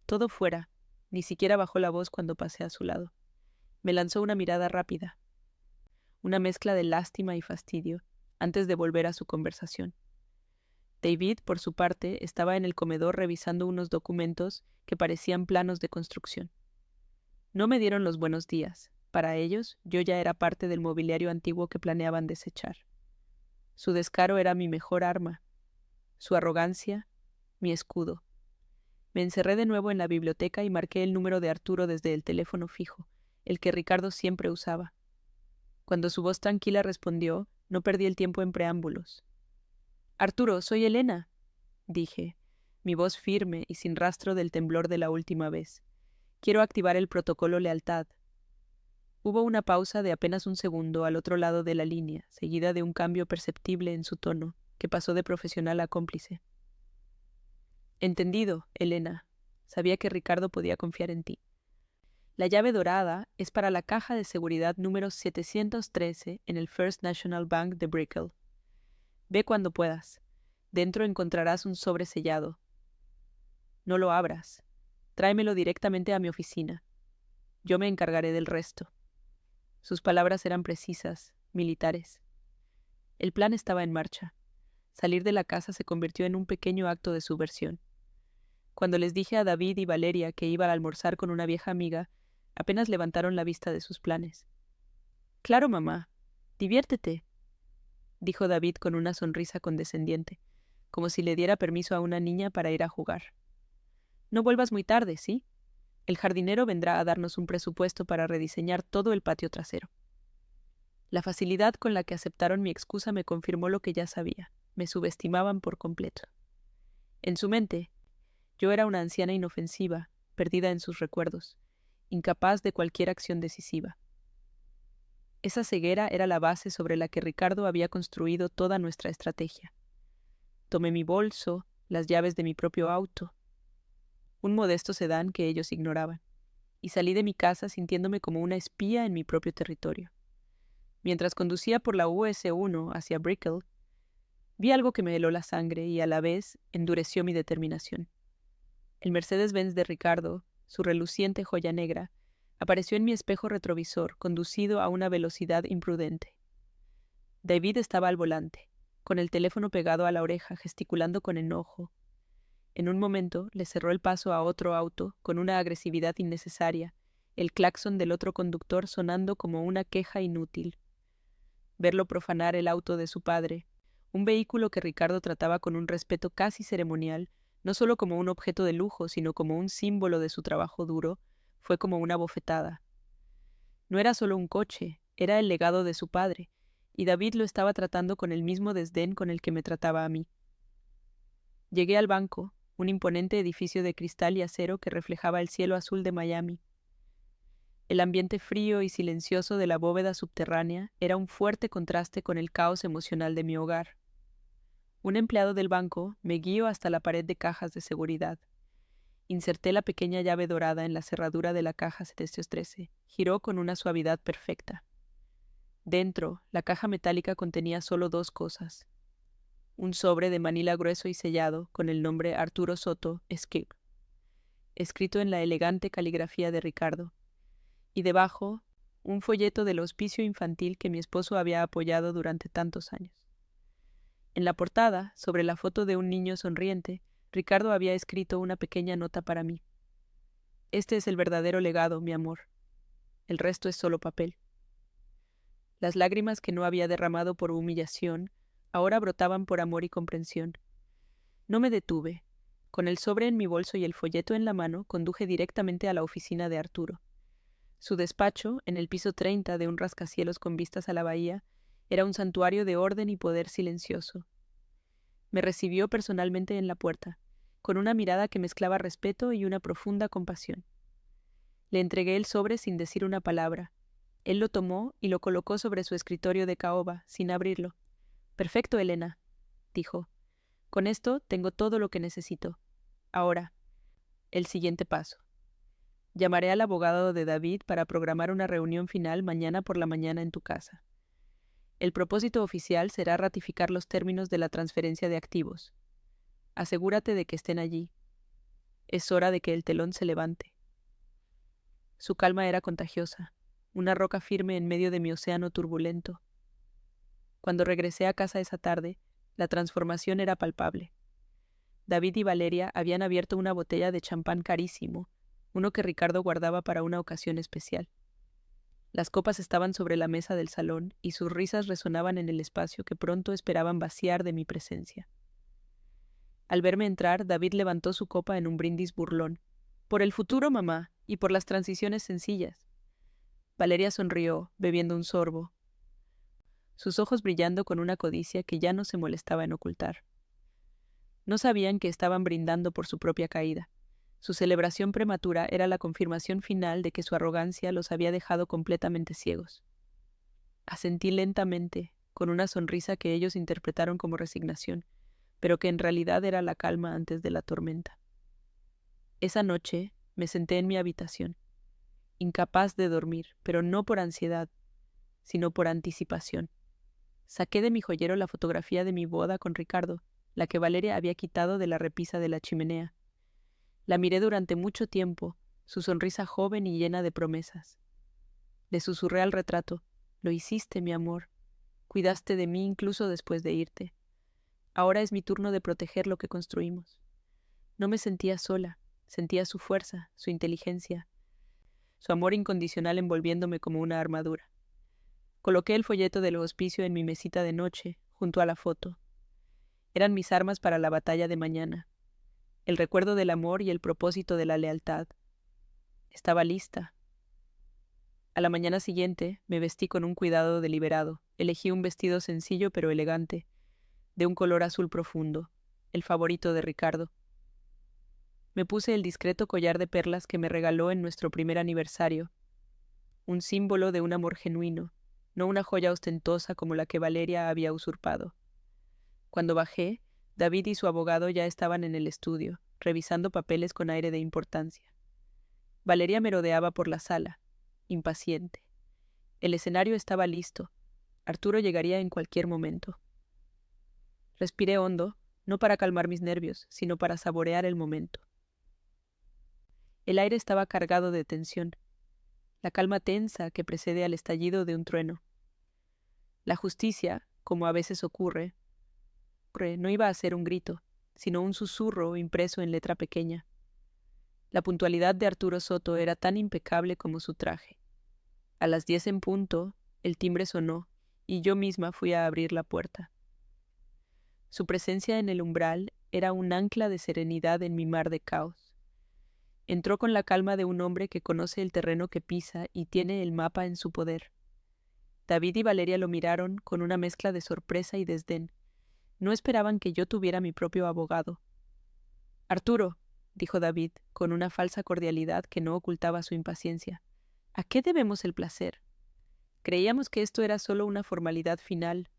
Todo fuera. Ni siquiera bajó la voz cuando pasé a su lado. Me lanzó una mirada rápida, una mezcla de lástima y fastidio, antes de volver a su conversación. David, por su parte, estaba en el comedor revisando unos documentos que parecían planos de construcción. No me dieron los buenos días. Para ellos, yo ya era parte del mobiliario antiguo que planeaban desechar. Su descaro era mi mejor arma, su arrogancia, mi escudo. Me encerré de nuevo en la biblioteca y marqué el número de Arturo desde el teléfono fijo, el que Ricardo siempre usaba. Cuando su voz tranquila respondió, no perdí el tiempo en preámbulos. «Arturo, soy Elena», dije, mi voz firme y sin rastro del temblor de la última vez. «Quiero activar el protocolo lealtad». Hubo una pausa de apenas un segundo al otro lado de la línea, seguida de un cambio perceptible en su tono, que pasó de profesional a cómplice. «Entendido, Elena. Sabía que Ricardo podía confiar en ti. La llave dorada es para la caja de seguridad número 713 en el First National Bank de Brickell. Ve cuando puedas. Dentro encontrarás un sobre sellado. No lo abras. Tráemelo directamente a mi oficina. Yo me encargaré del resto». Sus palabras eran precisas, militares. El plan estaba en marcha. Salir de la casa se convirtió en un pequeño acto de subversión. Cuando les dije a David y Valeria que iba a almorzar con una vieja amiga, apenas levantaron la vista de sus planes. «Claro, mamá. Diviértete», dijo David con una sonrisa condescendiente, como si le diera permiso a una niña para ir a jugar. «No vuelvas muy tarde, ¿sí? El jardinero vendrá a darnos un presupuesto para rediseñar todo el patio trasero». La facilidad con la que aceptaron mi excusa me confirmó lo que ya sabía. Me subestimaban por completo. En su mente, yo era una anciana inofensiva, perdida en sus recuerdos, incapaz de cualquier acción decisiva. Esa ceguera era la base sobre la que Ricardo había construido toda nuestra estrategia. Tomé mi bolso, las llaves de mi propio auto, un modesto sedán que ellos ignoraban, y salí de mi casa sintiéndome como una espía en mi propio territorio. Mientras conducía por la US-1 hacia Brickell, vi algo que me heló la sangre y a la vez endureció mi determinación. El Mercedes-Benz de Ricardo, su reluciente joya negra, apareció en mi espejo retrovisor, conducido a una velocidad imprudente. David estaba al volante, con el teléfono pegado a la oreja, gesticulando con enojo. En un momento le cerró el paso a otro auto con una agresividad innecesaria, el claxon del otro conductor sonando como una queja inútil. Verlo profanar el auto de su padre, un vehículo que Ricardo trataba con un respeto casi ceremonial, no solo como un objeto de lujo, sino como un símbolo de su trabajo duro, fue como una bofetada. No era solo un coche, era el legado de su padre, y David lo estaba tratando con el mismo desdén con el que me trataba a mí. Llegué al banco, un imponente edificio de cristal y acero que reflejaba el cielo azul de Miami. El ambiente frío y silencioso de la bóveda subterránea era un fuerte contraste con el caos emocional de mi hogar. Un empleado del banco me guió hasta la pared de cajas de seguridad. Inserté la pequeña llave dorada en la cerradura de la caja 713. Giró con una suavidad perfecta. Dentro, la caja metálica contenía solo dos cosas. Un sobre de manila grueso y sellado con el nombre Arturo Soto, Skip, escrito en la elegante caligrafía de Ricardo, y debajo, un folleto del hospicio infantil que mi esposo había apoyado durante tantos años. En la portada, sobre la foto de un niño sonriente, Ricardo había escrito una pequeña nota para mí. «Este es el verdadero legado, mi amor. El resto es solo papel». Las lágrimas que no había derramado por humillación, ahora brotaban por amor y comprensión. No me detuve. Con el sobre en mi bolso y el folleto en la mano, conduje directamente a la oficina de Arturo. Su despacho, en el piso 30 de un rascacielos con vistas a la bahía, era un santuario de orden y poder silencioso. Me recibió personalmente en la puerta, con una mirada que mezclaba respeto y una profunda compasión. Le entregué el sobre sin decir una palabra. Él lo tomó y lo colocó sobre su escritorio de caoba, sin abrirlo. «Perfecto, Elena», dijo. «Con esto tengo todo lo que necesito. Ahora, el siguiente paso. Llamaré al abogado de David para programar una reunión final mañana por la mañana en tu casa. El propósito oficial será ratificar los términos de la transferencia de activos. Asegúrate de que estén allí. Es hora de que el telón se levante». Su calma era contagiosa, una roca firme en medio de mi océano turbulento. Cuando regresé a casa esa tarde, la transformación era palpable. David y Valeria habían abierto una botella de champán carísimo, uno que Ricardo guardaba para una ocasión especial. Las copas estaban sobre la mesa del salón y sus risas resonaban en el espacio que pronto esperaban vaciar de mi presencia. Al verme entrar, David levantó su copa en un brindis burlón. «Por el futuro, mamá, y por las transiciones sencillas». Valeria sonrió, bebiendo un sorbo, sus ojos brillando con una codicia que ya no se molestaba en ocultar. No sabían que estaban brindando por su propia caída. Su celebración prematura era la confirmación final de que su arrogancia los había dejado completamente ciegos. Asentí lentamente, con una sonrisa que ellos interpretaron como resignación, pero que en realidad era la calma antes de la tormenta. Esa noche me senté en mi habitación, incapaz de dormir, pero no por ansiedad, sino por anticipación. Saqué de mi joyero la fotografía de mi boda con Ricardo, la que Valeria había quitado de la repisa de la chimenea. La miré durante mucho tiempo, su sonrisa joven y llena de promesas. Le susurré al retrato: «Lo hiciste, mi amor. Cuidaste de mí incluso después de irte. Ahora es mi turno de proteger lo que construimos». No me sentía sola, sentía su fuerza, su inteligencia, su amor incondicional envolviéndome como una armadura. Coloqué el folleto del hospicio en mi mesita de noche, junto a la foto. Eran mis armas para la batalla de mañana, el recuerdo del amor y el propósito de la lealtad. Estaba lista. A la mañana siguiente me vestí con un cuidado deliberado. Elegí un vestido sencillo pero elegante, de un color azul profundo, el favorito de Ricardo. Me puse el discreto collar de perlas que me regaló en nuestro primer aniversario, un símbolo de un amor genuino, no una joya ostentosa como la que Valeria había usurpado. Cuando bajé, David y su abogado ya estaban en el estudio, revisando papeles con aire de importancia. Valeria merodeaba por la sala, impaciente. El escenario estaba listo. Arturo llegaría en cualquier momento. Respiré hondo, no para calmar mis nervios, sino para saborear el momento. El aire estaba cargado de tensión, la calma tensa que precede al estallido de un trueno. La justicia, como a veces ocurre, no iba a ser un grito, sino un susurro impreso en letra pequeña. La puntualidad de Arturo Soto era tan impecable como su traje. A las 10 en punto, el timbre sonó, y yo misma fui a abrir la puerta. Su presencia en el umbral era un ancla de serenidad en mi mar de caos. Entró con la calma de un hombre que conoce el terreno que pisa y tiene el mapa en su poder. David y Valeria lo miraron con una mezcla de sorpresa y desdén. No esperaban que yo tuviera mi propio abogado. «Arturo», dijo David, con una falsa cordialidad que no ocultaba su impaciencia, «¿a qué debemos el placer? Creíamos que esto era solo una formalidad final».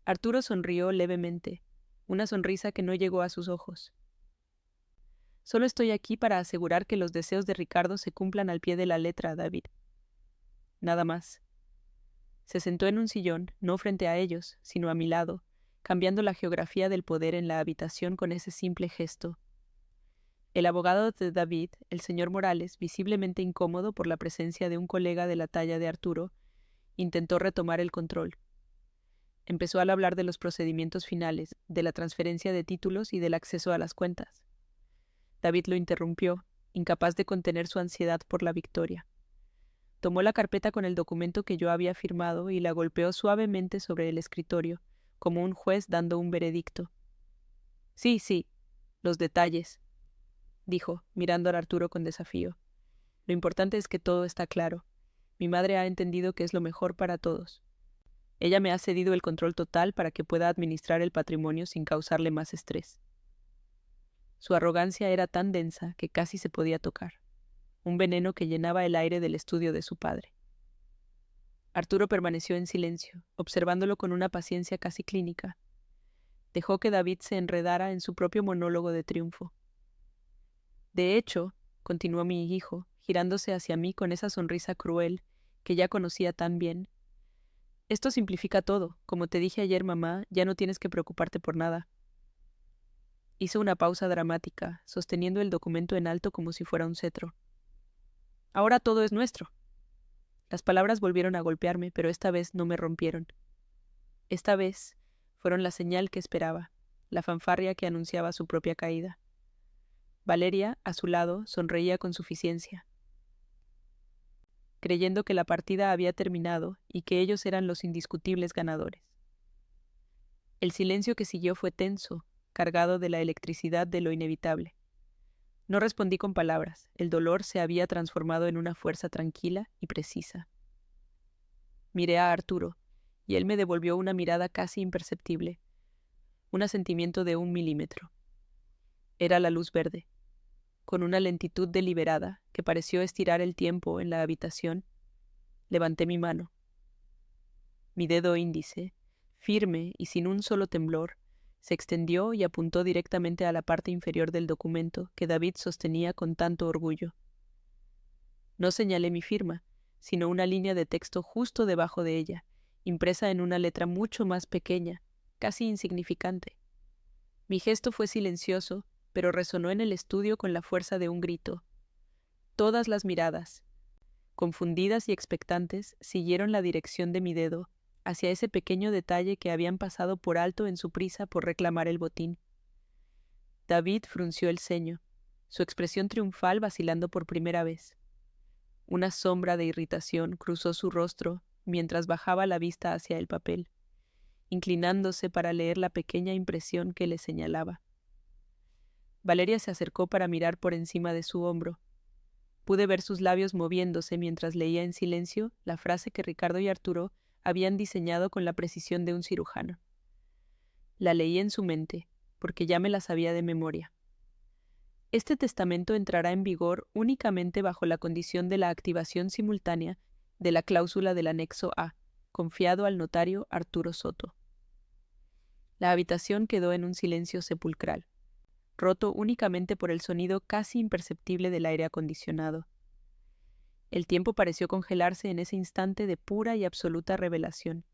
Arturo sonrió levemente, una sonrisa que no llegó a sus ojos. «Solo estoy aquí para asegurar que los deseos de Ricardo se cumplan al pie de la letra, David. Nada más». Se sentó en un sillón, no frente a ellos, sino a mi lado, cambiando la geografía del poder en la habitación con ese simple gesto. El abogado de David, el señor Morales, visiblemente incómodo por la presencia de un colega de la talla de Arturo, intentó retomar el control. Empezó al hablar de los procedimientos finales, de la transferencia de títulos y del acceso a las cuentas. David lo interrumpió, incapaz de contener su ansiedad por la victoria. Tomó la carpeta con el documento que yo había firmado y la golpeó suavemente sobre el escritorio, como un juez dando un veredicto. Sí, los detalles», dijo, mirando a Arturo con desafío. «Lo importante es que todo está claro. Mi madre ha entendido que es lo mejor para todos. Ella me ha cedido el control total para que pueda administrar el patrimonio sin causarle más estrés». Su arrogancia era tan densa que casi se podía tocar, un veneno que llenaba el aire del estudio de su padre. Arturo permaneció en silencio, observándolo con una paciencia casi clínica. Dejó que David se enredara en su propio monólogo de triunfo. «De hecho», continuó mi hijo, girándose hacia mí con esa sonrisa cruel que ya conocía tan bien, «esto simplifica todo. Como te dije ayer, mamá, ya no tienes que preocuparte por nada». Hizo una pausa dramática, sosteniendo el documento en alto como si fuera un cetro. Ahora todo es nuestro. Las palabras volvieron a golpearme, pero esta vez no me rompieron. Esta vez fueron la señal que esperaba, la fanfarria que anunciaba su propia caída. Valeria, a su lado, sonreía con suficiencia, creyendo que la partida había terminado y que ellos eran los indiscutibles ganadores. El silencio que siguió fue tenso, cargado de la electricidad de lo inevitable. No respondí con palabras, el dolor se había transformado en una fuerza tranquila y precisa. Miré a Arturo, y él me devolvió una mirada casi imperceptible, un asentimiento de 1 milímetro. Era la luz verde. Con una lentitud deliberada que pareció estirar el tiempo en la habitación, levanté mi mano. Mi dedo índice, firme y sin un solo temblor, se extendió y apuntó directamente a la parte inferior del documento que David sostenía con tanto orgullo. No señalé mi firma, sino una línea de texto justo debajo de ella, impresa en una letra mucho más pequeña, casi insignificante. Mi gesto fue silencioso, pero resonó en el estudio con la fuerza de un grito. Todas las miradas, confundidas y expectantes, siguieron la dirección de mi dedo hacia ese pequeño detalle que habían pasado por alto en su prisa por reclamar el botín. David frunció el ceño, su expresión triunfal vacilando por primera vez. Una sombra de irritación cruzó su rostro mientras bajaba la vista hacia el papel, inclinándose para leer la pequeña impresión que le señalaba. Valeria se acercó para mirar por encima de su hombro. Pude ver sus labios moviéndose mientras leía en silencio la frase que Ricardo y Arturo habían diseñado con la precisión de un cirujano. La leí en su mente, porque ya me la sabía de memoria. Este testamento entrará en vigor únicamente bajo la condición de la activación simultánea de la cláusula del anexo A, confiado al notario Arturo Soto. La habitación quedó en un silencio sepulcral, roto únicamente por el sonido casi imperceptible del aire acondicionado. El tiempo pareció congelarse en ese instante de pura y absoluta revelación.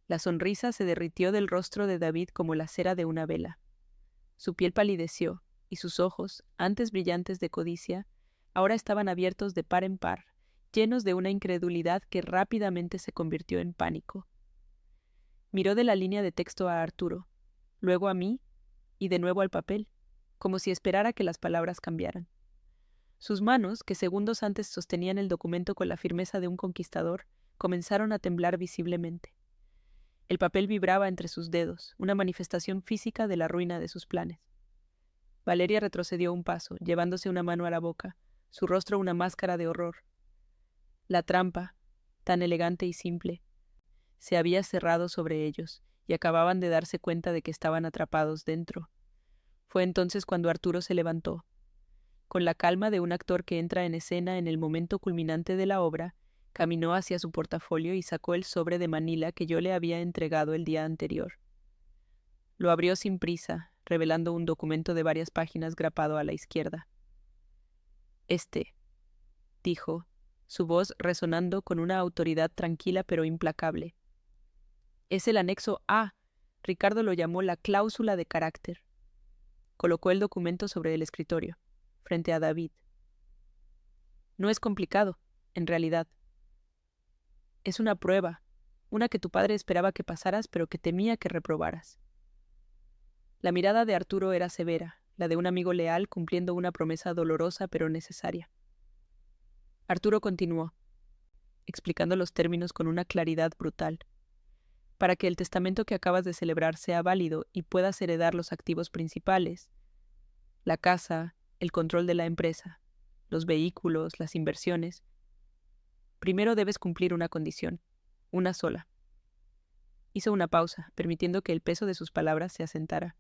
La sonrisa se derritió del rostro de David como la cera de una vela. Su piel palideció, y sus ojos, antes brillantes de codicia, ahora estaban abiertos de par en par, llenos de una incredulidad que rápidamente se convirtió en pánico. Miró de la línea de texto a Arturo, luego a mí, y de nuevo al papel, como si esperara que las palabras cambiaran. Sus manos, que segundos antes sostenían el documento con la firmeza de un conquistador, comenzaron a temblar visiblemente. El papel vibraba entre sus dedos, una manifestación física de la ruina de sus planes. Valeria retrocedió un paso, llevándose una mano a la boca, su rostro una máscara de horror. La trampa, tan elegante y simple, se había cerrado sobre ellos, y acababan de darse cuenta de que estaban atrapados dentro. Fue entonces cuando Arturo se levantó. Con la calma de un actor que entra en escena en el momento culminante de la obra, caminó hacia su portafolio y sacó el sobre de Manila que yo le había entregado el día anterior. Lo abrió sin prisa, revelando un documento de varias páginas grapado a la izquierda. «Este», dijo, su voz resonando con una autoridad tranquila pero implacable. «Es el anexo A». Ricardo lo llamó la cláusula de carácter. Colocó el documento sobre el escritorio, frente a David. «No es complicado, en realidad. Es una prueba, una que tu padre esperaba que pasaras, pero que temía que reprobaras». La mirada de Arturo era severa, la de un amigo leal cumpliendo una promesa dolorosa pero necesaria. Arturo continuó, explicando los términos con una claridad brutal. «Para que el testamento que acabas de celebrar sea válido y puedas heredar los activos principales, la casa, el control de la empresa, los vehículos, las inversiones, primero debes cumplir una condición, una sola». Hizo una pausa, permitiendo que el peso de sus palabras se asentara.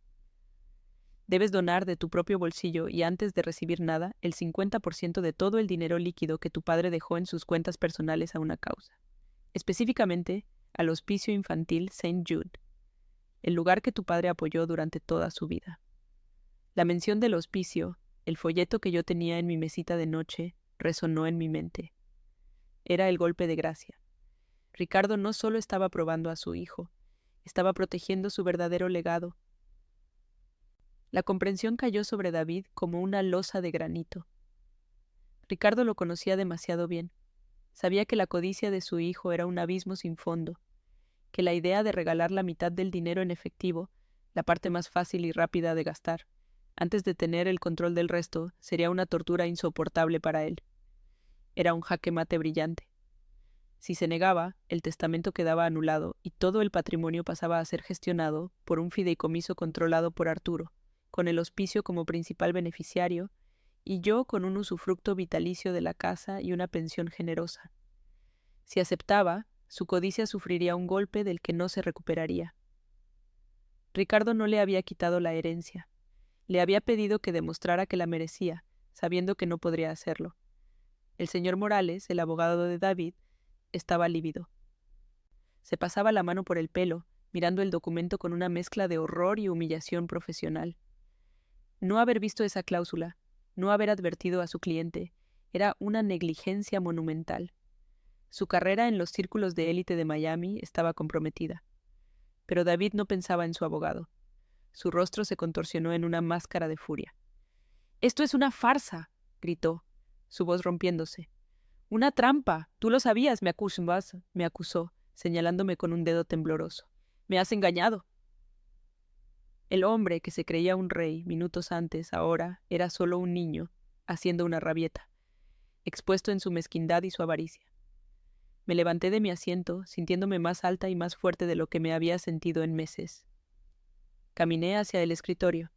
«Debes donar de tu propio bolsillo y antes de recibir nada, el 50% de todo el dinero líquido que tu padre dejó en sus cuentas personales a una causa. Específicamente, al Hospicio Infantil St. Jude, el lugar que tu padre apoyó durante toda su vida». La mención del hospicio, el folleto que yo tenía en mi mesita de noche, resonó en mi mente. Era el golpe de gracia. Ricardo no solo estaba probando a su hijo, estaba protegiendo su verdadero legado. La comprensión cayó sobre David como una losa de granito. Ricardo lo conocía demasiado bien. Sabía que la codicia de su hijo era un abismo sin fondo, que la idea de regalar la mitad del dinero en efectivo, la parte más fácil y rápida de gastar, antes de tener el control del resto, sería una tortura insoportable para él. Era un jaque mate brillante. Si se negaba, el testamento quedaba anulado y todo el patrimonio pasaba a ser gestionado por un fideicomiso controlado por Arturo, con el hospicio como principal beneficiario, y yo con un usufructo vitalicio de la casa y una pensión generosa. Si aceptaba, su codicia sufriría un golpe del que no se recuperaría. Ricardo no le había quitado la herencia. Le había pedido que demostrara que la merecía, sabiendo que no podría hacerlo. El señor Morales, el abogado de David, estaba lívido. Se pasaba la mano por el pelo, mirando el documento con una mezcla de horror y humillación profesional. No haber visto esa cláusula, no haber advertido a su cliente, era una negligencia monumental. Su carrera en los círculos de élite de Miami estaba comprometida. Pero David no pensaba en su abogado. Su rostro se contorsionó en una máscara de furia. «¡Esto es una farsa!», gritó, su voz rompiéndose. «¡Una trampa! Tú lo sabías, me acusó, señalándome con un dedo tembloroso. «¡Me has engañado!». El hombre que se creía un rey minutos antes, ahora, era solo un niño, haciendo una rabieta, expuesto en su mezquindad y su avaricia. Me levanté de mi asiento, sintiéndome más alta y más fuerte de lo que me había sentido en meses. Caminé hacia el escritorio.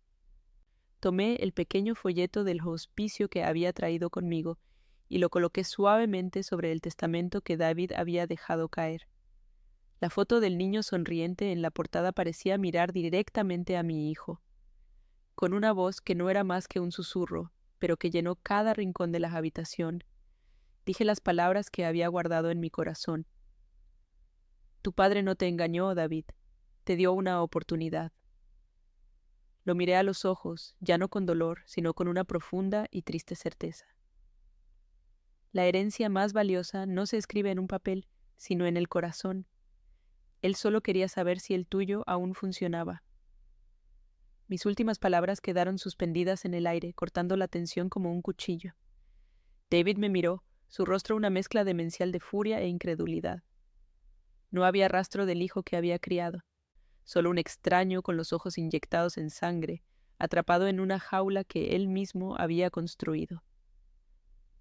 Tomé el pequeño folleto del hospicio que había traído conmigo y lo coloqué suavemente sobre el testamento que David había dejado caer. La foto del niño sonriente en la portada parecía mirar directamente a mi hijo. Con una voz que no era más que un susurro, pero que llenó cada rincón de la habitación, dije las palabras que había guardado en mi corazón. Tu padre no te engañó, David. Te dio una oportunidad. Lo miré a los ojos, ya no con dolor, sino con una profunda y triste certeza. La herencia más valiosa no se escribe en un papel, sino en el corazón. Él solo quería saber si el tuyo aún funcionaba. Mis últimas palabras quedaron suspendidas en el aire, cortando la tensión como un cuchillo. David me miró, su rostro una mezcla demencial de furia e incredulidad. No había rastro del hijo que había criado, solo un extraño con los ojos inyectados en sangre, atrapado en una jaula que él mismo había construido.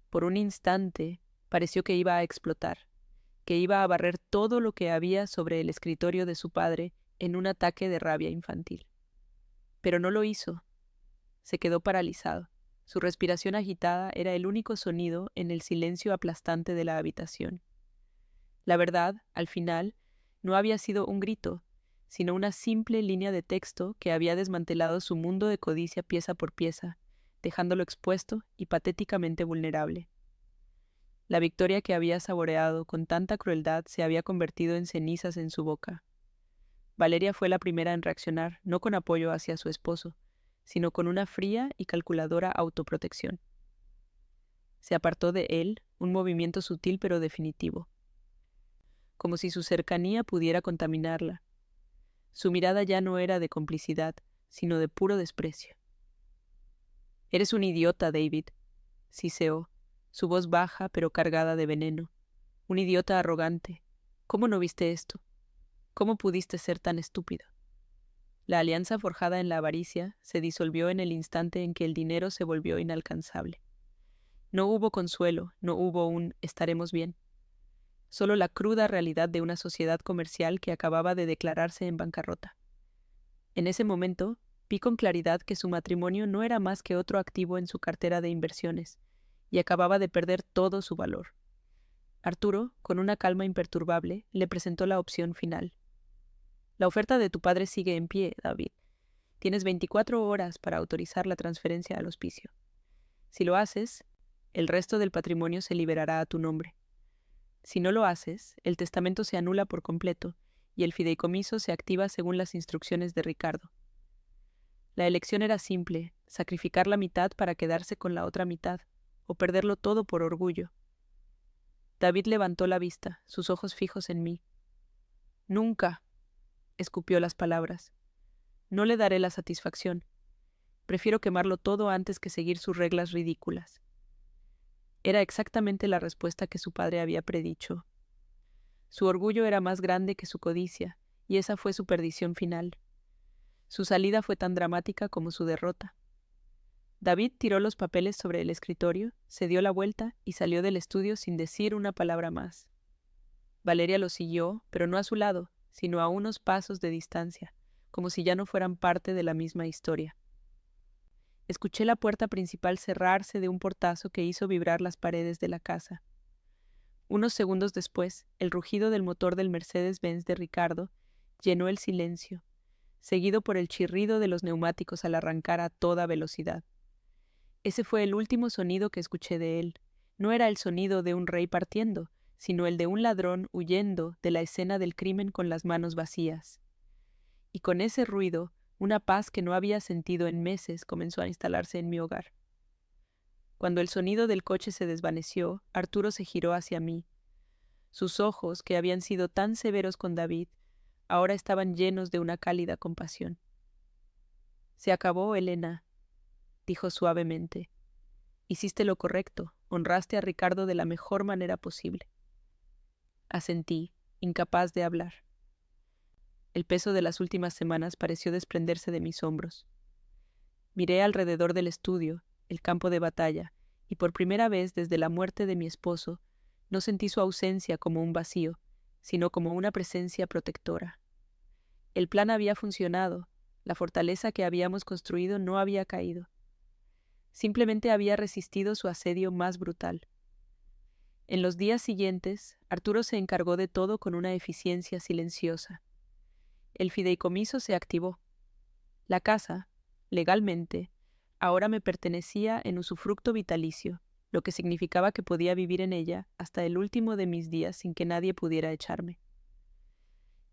Por un instante pareció que iba a explotar, que iba a barrer todo lo que había sobre el escritorio de su padre en un ataque de rabia infantil. Pero no lo hizo. Se quedó paralizado. Su respiración agitada era el único sonido en el silencio aplastante de la habitación. La verdad, al final, no había sido un grito, sino una simple línea de texto que había desmantelado su mundo de codicia pieza por pieza, dejándolo expuesto y patéticamente vulnerable. La victoria que había saboreado con tanta crueldad se había convertido en cenizas en su boca. Valeria fue la primera en reaccionar, no con apoyo hacia su esposo, sino con una fría y calculadora autoprotección. Se apartó de él, un movimiento sutil pero definitivo, como si su cercanía pudiera contaminarla. Su mirada ya no era de complicidad, sino de puro desprecio. «Eres un idiota, David», siseó, su voz baja pero cargada de veneno. «Un idiota arrogante. ¿Cómo no viste esto? ¿Cómo pudiste ser tan estúpido?». La alianza forjada en la avaricia se disolvió en el instante en que el dinero se volvió inalcanzable. No hubo consuelo, no hubo un «estaremos bien». Solo la cruda realidad de una sociedad comercial que acababa de declararse en bancarrota. En ese momento, vi con claridad que su matrimonio no era más que otro activo en su cartera de inversiones, y acababa de perder todo su valor. Arturo, con una calma imperturbable, le presentó la opción final. «La oferta de tu padre sigue en pie, David. Tienes 24 horas para autorizar la transferencia al hospicio. Si lo haces, el resto del patrimonio se liberará a tu nombre. Si no lo haces, el testamento se anula por completo y el fideicomiso se activa según las instrucciones de Ricardo». La elección era simple: sacrificar la mitad para quedarse con la otra mitad, o perderlo todo por orgullo. David levantó la vista, sus ojos fijos en mí. «Nunca», escupió las palabras. «No le daré la satisfacción. Prefiero quemarlo todo antes que seguir sus reglas ridículas». Era exactamente la respuesta que su padre había predicho. Su orgullo era más grande que su codicia, y esa fue su perdición final. Su salida fue tan dramática como su derrota. David tiró los papeles sobre el escritorio, se dio la vuelta y salió del estudio sin decir una palabra más. Valeria lo siguió, pero no a su lado, sino a unos pasos de distancia, como si ya no fueran parte de la misma historia. Escuché la puerta principal cerrarse de un portazo que hizo vibrar las paredes de la casa. Unos segundos después, el rugido del motor del Mercedes-Benz de Ricardo llenó el silencio, seguido por el chirrido de los neumáticos al arrancar a toda velocidad. Ese fue el último sonido que escuché de él. No era el sonido de un rey partiendo, sino el de un ladrón huyendo de la escena del crimen con las manos vacías. Y con ese ruido, una paz que no había sentido en meses comenzó a instalarse en mi hogar. Cuando el sonido del coche se desvaneció, Arturo se giró hacia mí. Sus ojos, que habían sido tan severos con David, ahora estaban llenos de una cálida compasión. «Se acabó, Elena», dijo suavemente. «Hiciste lo correcto, honraste a Ricardo de la mejor manera posible». Asentí, incapaz de hablar. El peso de las últimas semanas pareció desprenderse de mis hombros. Miré alrededor del estudio, el campo de batalla, y por primera vez desde la muerte de mi esposo, no sentí su ausencia como un vacío, sino como una presencia protectora. El plan había funcionado, la fortaleza que habíamos construido no había caído. Simplemente había resistido su asedio más brutal. En los días siguientes, Arturo se encargó de todo con una eficiencia silenciosa. El fideicomiso se activó. La casa, legalmente, ahora me pertenecía en usufructo vitalicio, lo que significaba que podía vivir en ella hasta el último de mis días sin que nadie pudiera echarme.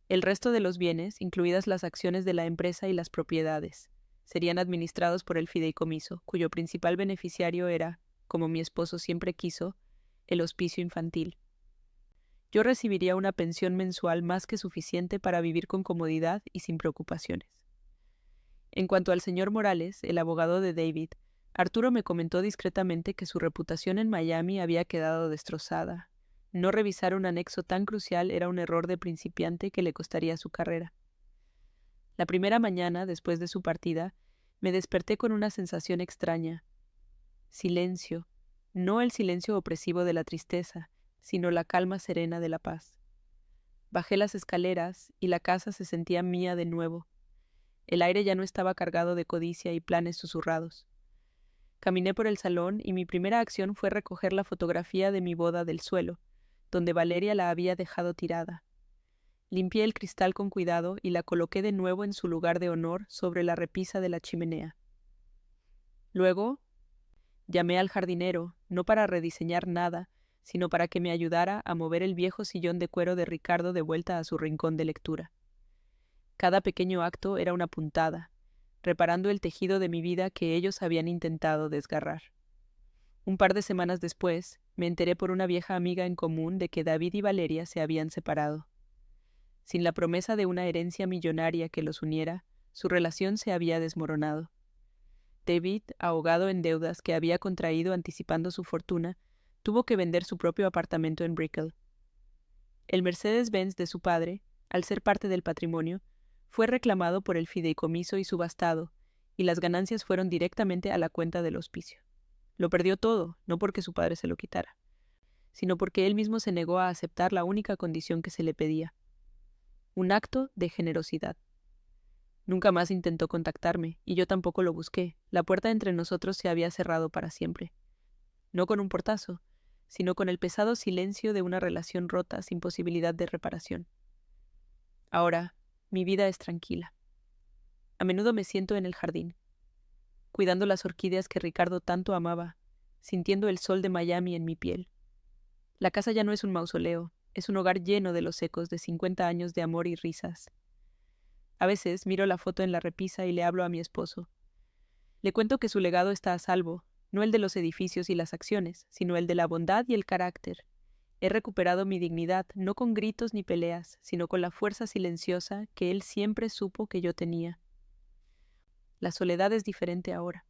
El resto de los bienes, incluidas las acciones de la empresa y las propiedades, serían administrados por el fideicomiso, cuyo principal beneficiario era, como mi esposo siempre quiso, el hospicio infantil. Yo recibiría una pensión mensual más que suficiente para vivir con comodidad y sin preocupaciones. En cuanto al señor Morales, el abogado de David, Arturo me comentó discretamente que su reputación en Miami había quedado destrozada. No revisar un anexo tan crucial era un error de principiante que le costaría su carrera. La primera mañana, después de su partida, me desperté con una sensación extraña. Silencio, no el silencio opresivo de la tristeza, sino la calma serena de la paz. Bajé las escaleras y la casa se sentía mía de nuevo. El aire ya no estaba cargado de codicia y planes susurrados. Caminé por el salón y mi primera acción fue recoger la fotografía de mi boda del suelo, donde Valeria la había dejado tirada. Limpié el cristal con cuidado y la coloqué de nuevo en su lugar de honor sobre la repisa de la chimenea. Luego, llamé al jardinero, no para rediseñar nada, sino para que me ayudara a mover el viejo sillón de cuero de Ricardo de vuelta a su rincón de lectura. Cada pequeño acto era una puntada, reparando el tejido de mi vida que ellos habían intentado desgarrar. Un par de semanas después, me enteré por una vieja amiga en común de que David y Valeria se habían separado. Sin la promesa de una herencia millonaria que los uniera, su relación se había desmoronado. David, ahogado en deudas que había contraído anticipando su fortuna, tuvo que vender su propio apartamento en Brickell. El Mercedes-Benz de su padre, al ser parte del patrimonio, fue reclamado por el fideicomiso y subastado, y las ganancias fueron directamente a la cuenta del hospicio. Lo perdió todo, no porque su padre se lo quitara, sino porque él mismo se negó a aceptar la única condición que se le pedía: un acto de generosidad. Nunca más intentó contactarme, y yo tampoco lo busqué. La puerta entre nosotros se había cerrado para siempre. No con un portazo, sino con el pesado silencio de una relación rota sin posibilidad de reparación. Ahora, mi vida es tranquila. A menudo me siento en el jardín, cuidando las orquídeas que Ricardo tanto amaba, sintiendo el sol de Miami en mi piel. La casa ya no es un mausoleo, es un hogar lleno de los ecos de 50 años de amor y risas. A veces miro la foto en la repisa y le hablo a mi esposo. Le cuento que su legado está a salvo, no el de los edificios y las acciones, sino el de la bondad y el carácter. He recuperado mi dignidad, no con gritos ni peleas, sino con la fuerza silenciosa que él siempre supo que yo tenía. La soledad es diferente ahora.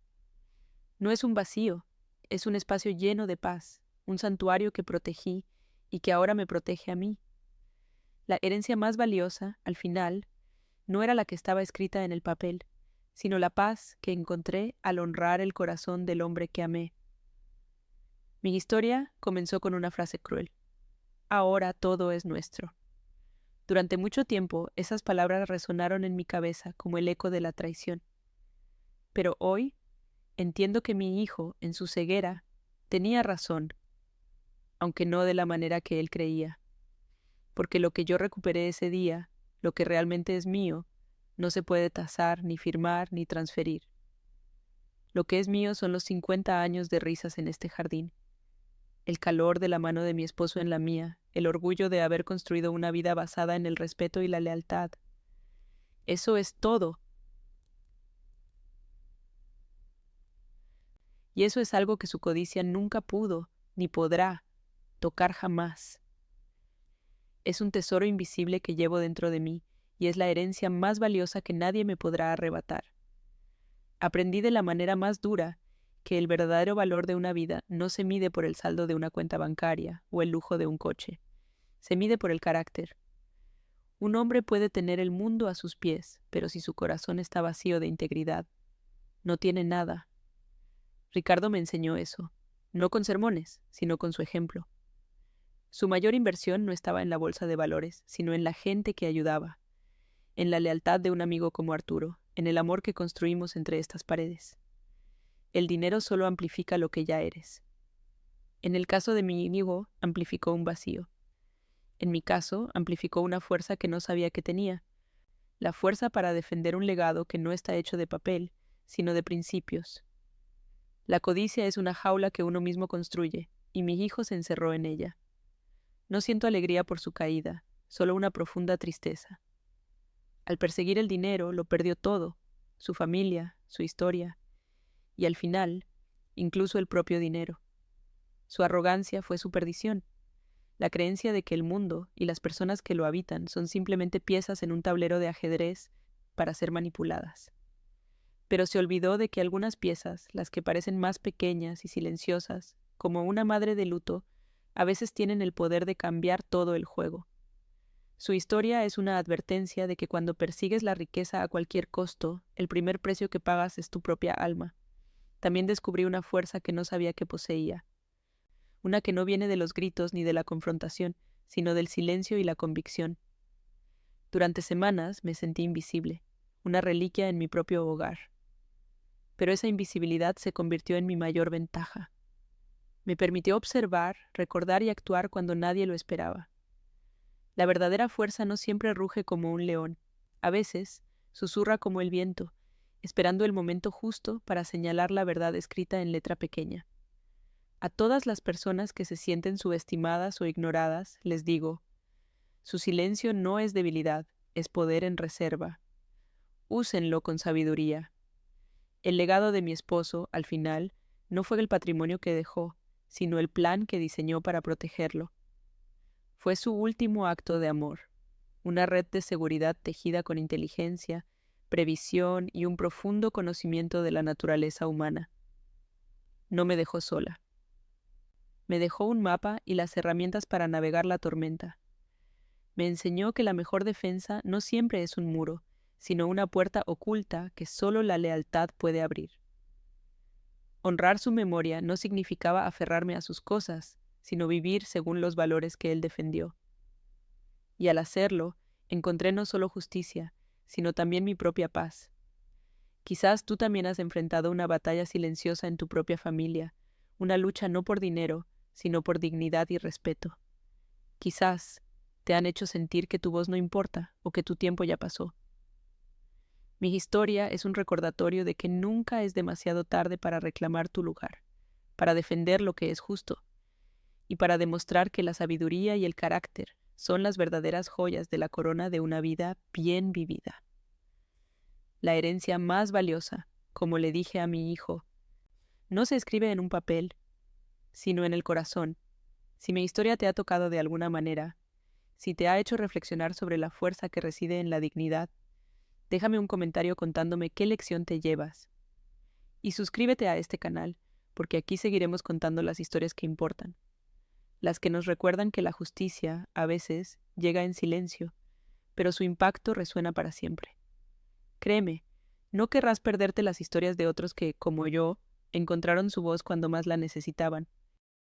No es un vacío, es un espacio lleno de paz, un santuario que protegí y que ahora me protege a mí. La herencia más valiosa, al final, no era la que estaba escrita en el papel, sino la paz que encontré al honrar el corazón del hombre que amé. Mi historia comenzó con una frase cruel. Ahora todo es nuestro. Durante mucho tiempo esas palabras resonaron en mi cabeza como el eco de la traición. Pero hoy entiendo que mi hijo, en su ceguera, tenía razón, aunque no de la manera que él creía, porque lo que yo recuperé ese día, lo que realmente es mío, no se puede tasar, ni firmar, ni transferir. Lo que es mío son los 50 años de risas en este jardín, el calor de la mano de mi esposo en la mía, el orgullo de haber construido una vida basada en el respeto y la lealtad. Eso es todo. Y eso es algo que su codicia nunca pudo, ni podrá, tocar jamás. Es un tesoro invisible que llevo dentro de mí, y es la herencia más valiosa que nadie me podrá arrebatar. Aprendí de la manera más dura que el verdadero valor de una vida no se mide por el saldo de una cuenta bancaria o el lujo de un coche. Se mide por el carácter. Un hombre puede tener el mundo a sus pies, pero si su corazón está vacío de integridad, no tiene nada. Ricardo me enseñó eso, no con sermones, sino con su ejemplo. Su mayor inversión no estaba en la bolsa de valores, sino en la gente que ayudaba, en la lealtad de un amigo como Arturo, en el amor que construimos entre estas paredes. El dinero solo amplifica lo que ya eres. En el caso de mi amigo, amplificó un vacío. En mi caso, amplificó una fuerza que no sabía que tenía, la fuerza para defender un legado que no está hecho de papel, sino de principios. La codicia es una jaula que uno mismo construye, y mi hijo se encerró en ella. No siento alegría por su caída, solo una profunda tristeza. Al perseguir el dinero, lo perdió todo, su familia, su historia, y al final, incluso el propio dinero. Su arrogancia fue su perdición, la creencia de que el mundo y las personas que lo habitan son simplemente piezas en un tablero de ajedrez para ser manipuladas. Pero se olvidó de que algunas piezas, las que parecen más pequeñas y silenciosas, como una madre de luto, a veces tienen el poder de cambiar todo el juego. Su historia es una advertencia de que cuando persigues la riqueza a cualquier costo, el primer precio que pagas es tu propia alma. También descubrí una fuerza que no sabía que poseía, una que no viene de los gritos ni de la confrontación, sino del silencio y la convicción. Durante semanas me sentí invisible, una reliquia en mi propio hogar. Pero esa invisibilidad se convirtió en mi mayor ventaja. Me permitió observar, recordar y actuar cuando nadie lo esperaba. La verdadera fuerza no siempre ruge como un león. A veces, susurra como el viento, esperando el momento justo para señalar la verdad escrita en letra pequeña. A todas las personas que se sienten subestimadas o ignoradas, les digo, su silencio no es debilidad, es poder en reserva. Úsenlo con sabiduría. El legado de mi esposo, al final, no fue el patrimonio que dejó, sino el plan que diseñó para protegerlo. Fue su último acto de amor, una red de seguridad tejida con inteligencia, previsión y un profundo conocimiento de la naturaleza humana. No me dejó sola. Me dejó un mapa y las herramientas para navegar la tormenta. Me enseñó que la mejor defensa no siempre es un muro, sino una puerta oculta que solo la lealtad puede abrir. Honrar su memoria no significaba aferrarme a sus cosas, sino vivir según los valores que él defendió. Y al hacerlo, encontré no solo justicia, sino también mi propia paz. Quizás tú también has enfrentado una batalla silenciosa en tu propia familia, una lucha no por dinero, sino por dignidad y respeto. Quizás te han hecho sentir que tu voz no importa o que tu tiempo ya pasó. Mi historia es un recordatorio de que nunca es demasiado tarde para reclamar tu lugar, para defender lo que es justo, y para demostrar que la sabiduría y el carácter son las verdaderas joyas de la corona de una vida bien vivida. La herencia más valiosa, como le dije a mi hijo, no se escribe en un papel, sino en el corazón. Si mi historia te ha tocado de alguna manera, si te ha hecho reflexionar sobre la fuerza que reside en la dignidad, déjame un comentario contándome qué lección te llevas. Y suscríbete a este canal, porque aquí seguiremos contando las historias que importan. las que nos recuerdan que la justicia, a veces, llega en silencio, pero su impacto resuena para siempre. Créeme, no querrás perderte las historias de otros que, como yo, encontraron su voz cuando más la necesitaban.